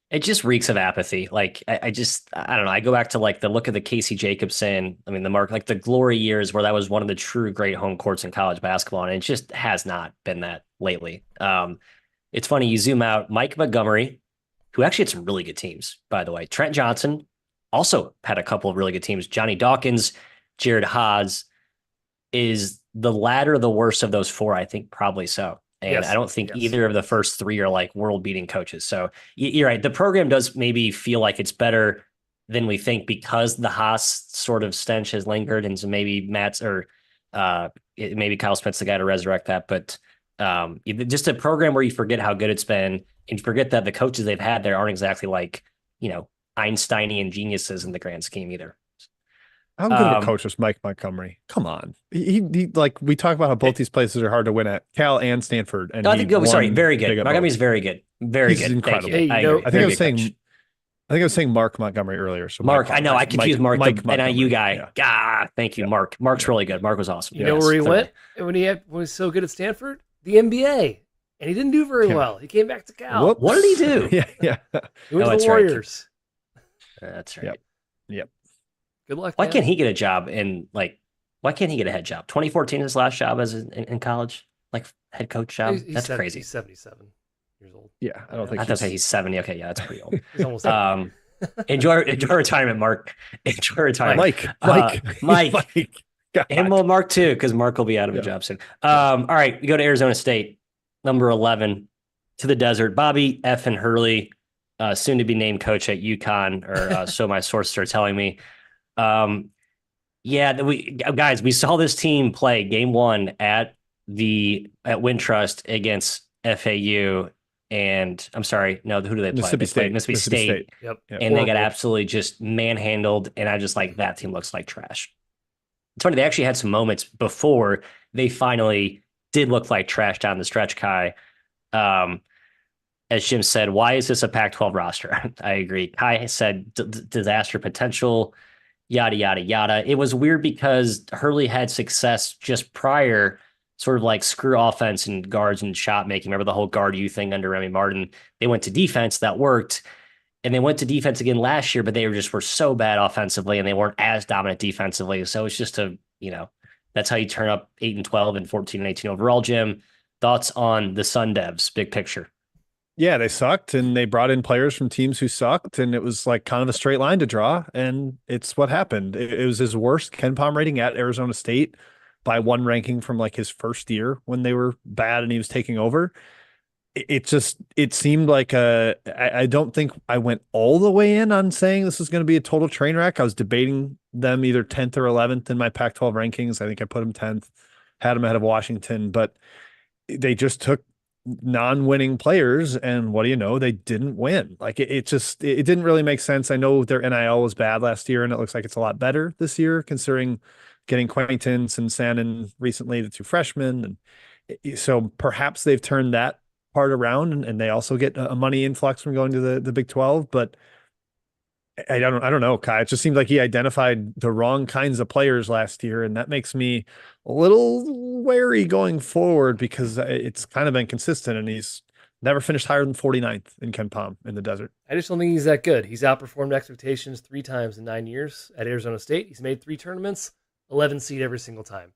It just reeks of apathy. Like I don't know. I go back to like the look of the Casey Jacobson. I mean, like the glory years where that was one of the true great home courts in college basketball, and it just has not been that lately. It's funny. You zoom out, Mike Montgomery, who actually had some really good teams, by the way. Trent Johnson also had a couple of really good teams. Johnny Dawkins, Jared Haas. Is the latter the worst of those 4? I think probably so. And Yes. I don't think Yes. either of the first 3 are like world beating coaches. So you're right. The program does maybe feel like it's better than we think because the Haas sort of stench has lingered. And so maybe maybe Kyle Smith's the guy to resurrect that. But just a program where you forget how good it's been and you forget that the coaches they've had there aren't exactly like, Einsteinian geniuses in the grand scheme either. How good of a coach was Mike Montgomery? Come on. He like we talk about how both these places are hard to win at, Cal and Stanford. And I think very good. Montgomery's both. very good. Very He's good. incredible. Thank you. Hey, I agree. I think Very I was good saying coach. I think I was saying Mark Montgomery earlier. So Mark, I know. I confused Mark, the Montgomery. NIU guy. Yeah. Ah, thank you, Yeah. Mark. Mark's really good. Mark was awesome. You know where he went when he was so good at Stanford? The NBA. And he didn't do very well. He came back to Cal. Whoops. What did he do? Yeah. He went to that's the right. Warriors. That's right. Yep. Good luck. Why man. can't he get a job why can't he get a head job? 2014 his last job as in college, like head coach job. That's crazy. He's 77 years old. Yeah. I don't think I thought he's 70. Okay, yeah, that's pretty old. He's almost Enjoy retirement, Mark. Enjoy retirement. Mike. God. And well, Mark too, because Mark will be out of a job soon. All right, we go to Arizona State, number 11, to the desert. Bobby F. and Hurley, soon to be named coach at UConn, or so my sources are telling me. We saw this team play game 1 at Wintrust against FAU, and I'm sorry, no, who do they play? Mississippi They played State. Mississippi Mississippi State. State, Yep. Yep. and they got Horrible. absolutely just manhandled. And I just like that team looks like trash. It's funny, they actually had some moments before they finally did look like trash down the stretch, Kai. Um, as Jim said, why is this a Pac-12 roster? I agree. Kai said disaster potential, yada, yada, yada. It was weird because Hurley had success just prior, sort of like screw offense and guards and shot making. Remember the whole guard you thing under Remy Martin? They went to defense, that worked. And they went to defense again last year, but they were so bad offensively and they weren't as dominant defensively. So it's just that's how you turn up 8-12 and 14-18 overall. Jim, thoughts on the Sun Devs, big picture? Yeah, they sucked and they brought in players from teams who sucked, and it was like kind of a straight line to draw. And it's what happened. It was his worst KenPom rating at Arizona State by one ranking from like his first year when they were bad and he was taking over. It seemed like I don't think I went all the way in on saying this is going to be a total train wreck. I was debating them either 10th or 11th in my Pac-12 rankings. I think I put them 10th, had them ahead of Washington, but they just took non-winning players, and what do you know, they didn't win. Like it didn't really make sense. I know their NIL was bad last year and it looks like it's a lot better this year considering getting Quaintance and Sannon recently, the two freshmen, and so perhaps they've turned that part around, and they also get a money influx from going to the Big 12. But I don't know, Kai. It just seems like he identified the wrong kinds of players last year, and that makes me a little wary going forward because it's kind of been consistent, and he's never finished higher than 49th in KenPom in the desert. I just don't think he's that good. He's outperformed expectations 3 times in 9 years at Arizona State. He's made 3 tournaments, 11 seed every single time,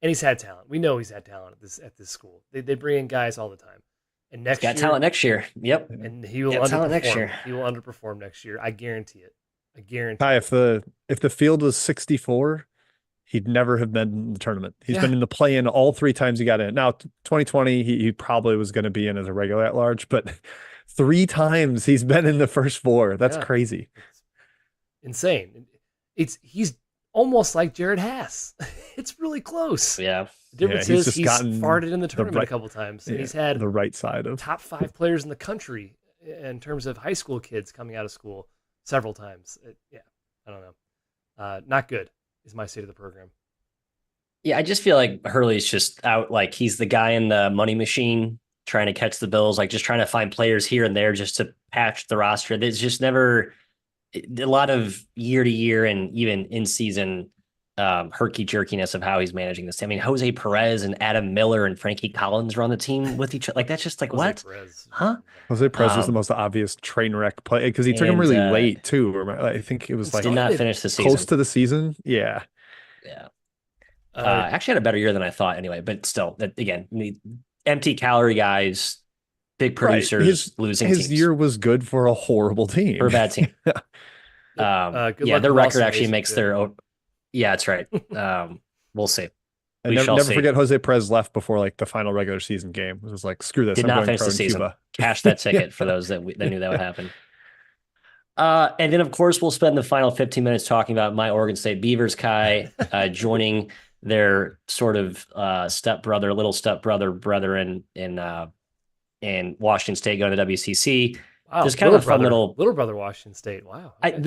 and he's had talent. We know he's had talent at this school. They bring in guys all the time. And next He's got talent next year. Yep. And he will underperform next year. He will underperform next year. I guarantee it. I guarantee. Hi, if the field was 64, he'd never have been in the tournament. He's been in the play-in all 3 times he got in. Now, 2020, he probably was going to be in as a regular at large, but 3 times he's been in the first 4. That's crazy. It's insane. He's almost like Jared Haas. It's really close. Yeah. The difference is he's farted in the tournament a couple times, and he's had the right side of top 5 players in the country in terms of high school kids coming out of school several times. I don't know. Not good is my state of the program. Yeah, I just feel like Hurley's just out, like he's the guy in the money machine trying to catch the Bills, like just trying to find players here and there just to patch the roster. There's just never a lot of year to year and even in season herky jerkiness of how he's managing this. I mean, Jose Perez and Adam Miller and Frankie Collins run the team with each other. Like that's just like Jose what? Perez. Huh? Jose Perez was the most obvious train wreck play because he took him really late too. I think it was like did not finish the season. Close to the season. Yeah. Yeah. Actually had a better year than I thought anyway, but still, again, empty calorie guys, big producers, losing his teams. year was good for a horrible team. For a bad team. Their record actually makes their. Yeah, that's right. We'll see. And never forget Jose Perez left before like the final regular season game. It was like, screw this. Did not finish the season. Cuba. Cash that ticket for those that knew that would happen. And then, of course, we'll spend the final 15 minutes talking about my Oregon State Beavers, Kai, joining their sort of little stepbrother, brethren in Washington State going to WCC. Wow, just kind of a fun little brother Washington State. Wow. Okay.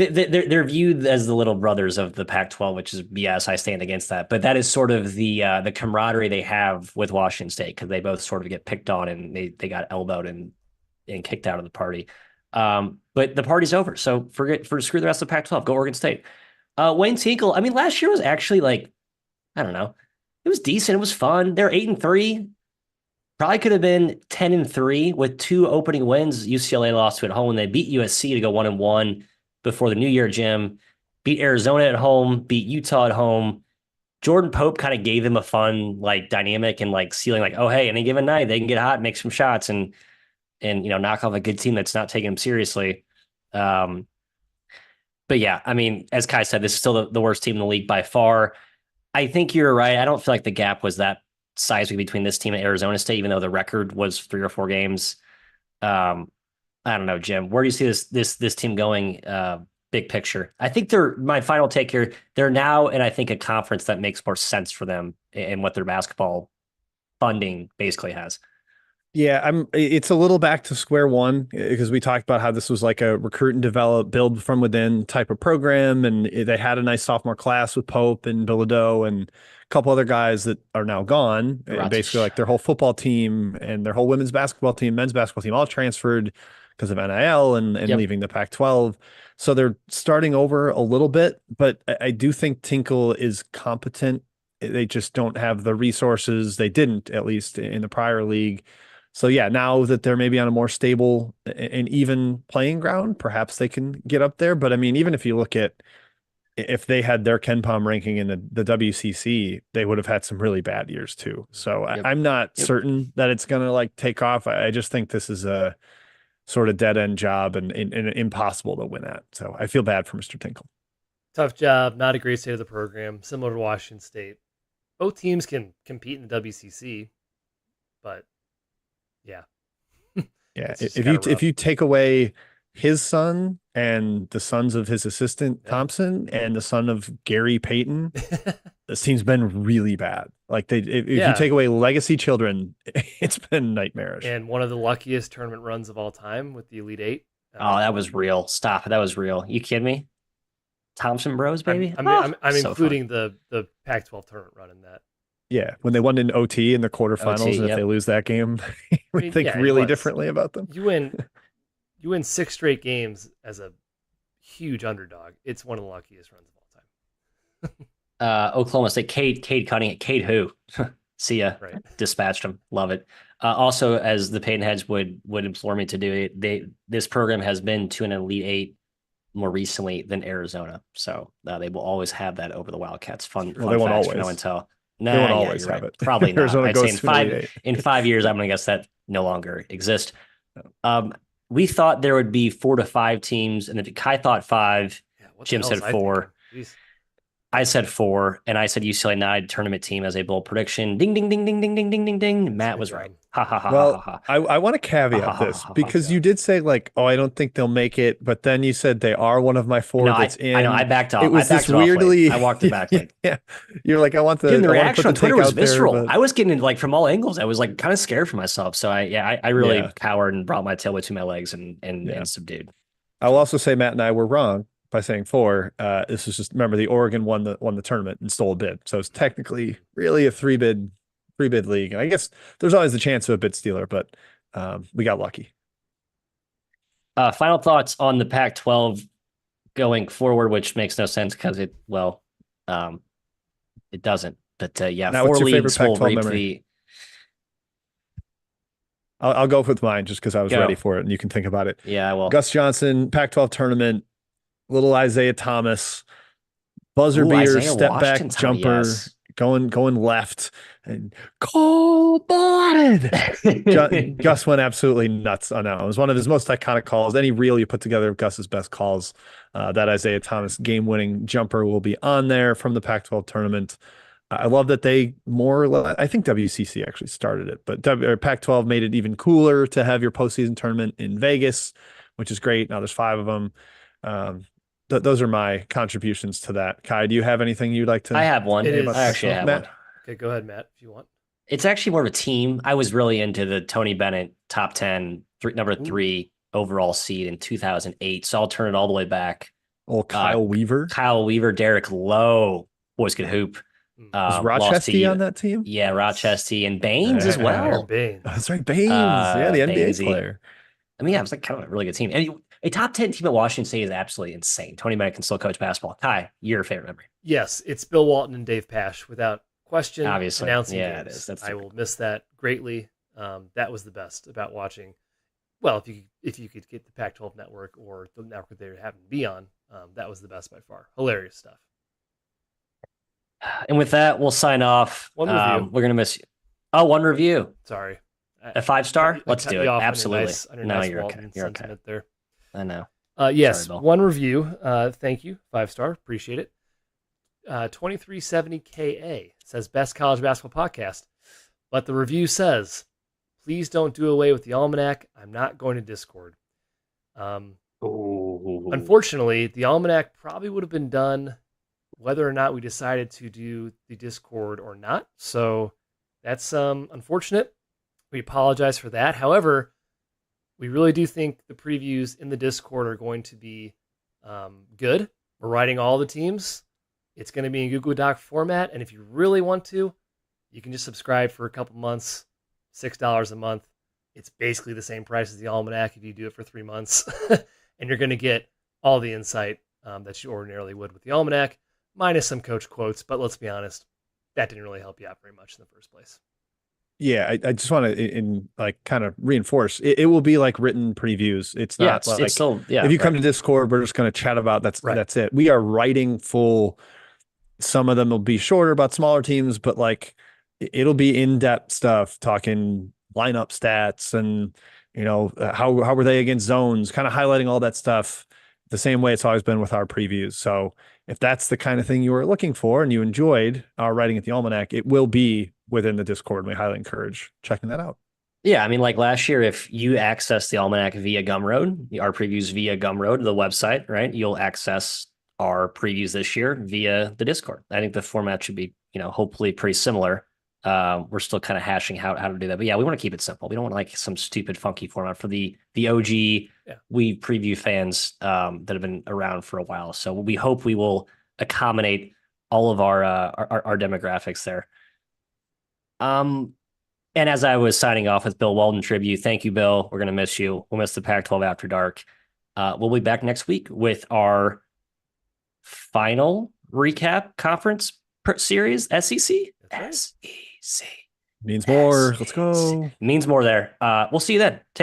They're viewed as the little brothers of the Pac-12, which is BS. I stand against that, but that is sort of the camaraderie they have with Washington State because they both sort of get picked on and they got elbowed and kicked out of the party. But the party's over, so screw the rest of the Pac-12. Go Oregon State. Wayne Tinkle. I mean, last year was actually like, I don't know, it was decent. It was fun. They're 8-3. Probably could have been 10-3 with 2 opening wins. UCLA lost to at home, and they beat USC to go 1-1 before the New Year, Jim. Beat Arizona at home, beat Utah at home. Jordan Pope kind of gave them a fun like dynamic and like ceiling, like, oh hey, any given night they can get hot, make some shots, and knock off a good team that's not taking them seriously. But yeah, I mean, as Kai said, this is still the worst team in the league by far. I think you're right. I don't feel like the gap was that seismic between this team and Arizona State, even though the record was 3 or 4 games. I don't know, Jim. Where do you see this team going? Big picture. I think my final take here. They're now, and I think a conference that makes more sense for them and what their basketball funding basically has. Yeah, it's a little back to square one because we talked about how this was like a recruit and develop, build from within type of program, and they had a nice sophomore class with Pope and Bilodeau and a couple other guys that are now gone. Basically, Ratish. like their whole football team and their whole women's basketball team, men's basketball team, all transferred because of NIL and Yep. leaving the Pac-12. So they're starting over a little bit, but I do think Tinkle is competent. They just don't have the resources. They didn't, at least in the prior league. So yeah, now that they're maybe on a more stable and even playing ground, perhaps they can get up there. But I mean, even if you look at if they had their Ken Palm ranking in the WCC, they would have had some really bad years too. So Yep. I'm not Yep. certain that it's gonna like take off. I just think this is a sort of dead end job and impossible to win at. So I feel bad for Mr. Tinkle. Tough job, not a great state of the program, similar to Washington State. Both teams can compete in the WCC, but yeah, Yeah, it's just kind of if rough. you take away his son and the sons of his assistant Yeah. Thompson and the son of Gary Payton, this team's been really bad. Like if you Yeah, take away legacy children, it's been nightmarish. and one of the luckiest tournament runs of all time with the Elite Eight. Oh, that was real. Stop. That was real. You kidding me? Thompson Bros, I'm baby. I'm Oh, I'm, I'm so fun. including the Pac-12 tournament run in that. Yeah, when they won in OT in the quarterfinals, OT. and if they Yep. lose that game, I we mean, think yeah, it really was. differently about them. You win you win 6 straight games as a huge underdog. It's one of the luckiest runs of all time. Oklahoma State. Cade Cunningham. Cade who? See ya. Right. Dispatched them. Love it. Also, as the Payton heads would implore me to do it, this program has been to an Elite Eight more recently than Arizona, so they will always have that over the Wildcats. Fun Well, they fun won't facts for no one always. tell. They Nah, won't yeah, always you're have right. it. Probably not. Arizona I'd say goes to an Elite in Eight. 5 years, I'm gonna guess that no longer exists. We thought there would be 4 to 5 teams, and Kai thought five. Yeah, what the Jim hell was said I thinking? four. Jeez. I said four, and I said UCLA Knight tournament team as a bold prediction. Ding, ding, ding, ding, ding, ding, ding, ding, ding. That's a Matt good was right. job. Ha ha ha ha ha Well, ha. I want to Ha ha caveat ha ha this ha ha. Good because you job. did say like, oh, I don't think they'll make it, but then you said they are one of my No, four that's I know. I in. backed It off. I was this backed it off late. weirdly, I walked it back late. yeah. You're like, Jim, the I want to put reaction the on Twitter take was out there, visceral. but I was getting like from all angles. I was like kind of scared for myself. So I really yeah, cowered and brought my tail between my legs yeah. and subdued. I'll also say Matt and I were wrong by saying four. This is just remember the Oregon won the tournament and stole a bid, so it's technically really a three bid league. And I guess there's always the chance of a bid stealer, but we got lucky. Final thoughts on the Pac-12 going forward, which makes no sense because um, it doesn't. But yeah, Now, what's four your favorite leagues will Pac-12 reap memory? the I'll go with mine just because I was ready go. for it and you can think about it. Yeah, I will. Gus Johnson, Pac-12 tournament, little Isaiah Thomas, buzzer Ooh, beater, Isaiah step Washington, back Tommy, jumper, yes. going left, and cold-blooded. Gus went absolutely nuts on that one. It was one of his most iconic calls. Any reel you put together of Gus's best calls, that Isaiah Thomas game-winning jumper will be on there from the Pac-12 tournament. I love that they more or less, I think WCC actually started it, but Pac-12 made it even cooler to have your postseason tournament in Vegas, which is great. Now there's 5 of them. Um, those are my contributions to that. Kai, do you have anything you'd like I to have one. It say about I is. actually Pac-12? have one. Matt? Okay, go ahead, Matt, if you want. It's actually more of a team. I was really into the Tony Bennett top 10, number Ooh. 3 overall seed in 2008. So I'll turn it all the way back. Old Kyle Weaver. Kyle Weaver, Derek Lowe, boys could hoop. Was Lost to Rochester on that team? yeah, Yes. Rochester and Baines as Aaron well. Baines. That's right. Baines. Yeah, the NBA Bainesy. player. I mean, yeah, it was like kind of a really good team. And a top 10 team at Washington State is absolutely insane. Tony Bennett can still coach basketball. Kai, your favorite memory? Yes, it's Bill Walton and Dave Pash without question. Obviously. Announcing Yeah, games. it is. That's I will miss that greatly. That was the best about watching. Well, if you could get the Pac-12 network or the network they happen to be on, that was the best by far. Hilarious stuff. And with that, we'll sign off. One review. We're gonna miss you. Oh, one review. Sorry. A 5-star? I Let's cut do you it. off Absolutely. under No, nice you're okay. Walton You're okay. sentiment there. I know. Yes, Sorry, Bill. one review. Thank you. 5-star. Appreciate it. 2370KA says best college basketball podcast. But the review says, please don't do away with the almanac. I'm not going to Discord. Ooh. Unfortunately, the almanac probably would have been done whether or not we decided to do the Discord or not. So that's unfortunate. We apologize for that. However, we really do think the previews in the Discord are going to be good. We're writing all the teams. It's going to be in Google Doc format. And if you really want to, you can just subscribe for a couple months, $6 a month. It's basically the same price as the Almanac if you do it for 3 months. And you're going to get all the insight that you ordinarily would with the Almanac, minus some coach quotes. But let's be honest, that didn't really help you out very much in the first place. Yeah, I just want to like kind of reinforce it will be like written previews. It's not like it's still if you come to Discord, we're just going to chat about that's it. We are writing full. Some of them will be shorter about smaller teams, but like it'll be in-depth stuff, talking lineup stats and how were they against zones, kind of highlighting all that stuff the same way it's always been with our previews. So if that's the kind of thing you were looking for and you enjoyed our writing at the Almanac, it will be within the Discord. We highly encourage checking that out. Yeah, I mean, like last year, if you access the Almanac via Gumroad, our previews via Gumroad, the website, right, you'll access our previews this year via the Discord. I think the format should be, hopefully pretty similar. We're still kind of hashing out how to do that. But yeah, we want to keep it simple. We don't want like some stupid, funky format for the OG we preview fans that have been around for a while. So we hope we will accommodate all of our demographics there. And as I was signing off with Bill Walden tribute, thank you, Bill. We're going to miss you. We'll miss the Pac-12 After Dark. We'll be back next week with our final recap conference series, SEC. SEC. Means more. Let's go. Means more there. We'll see you then. Take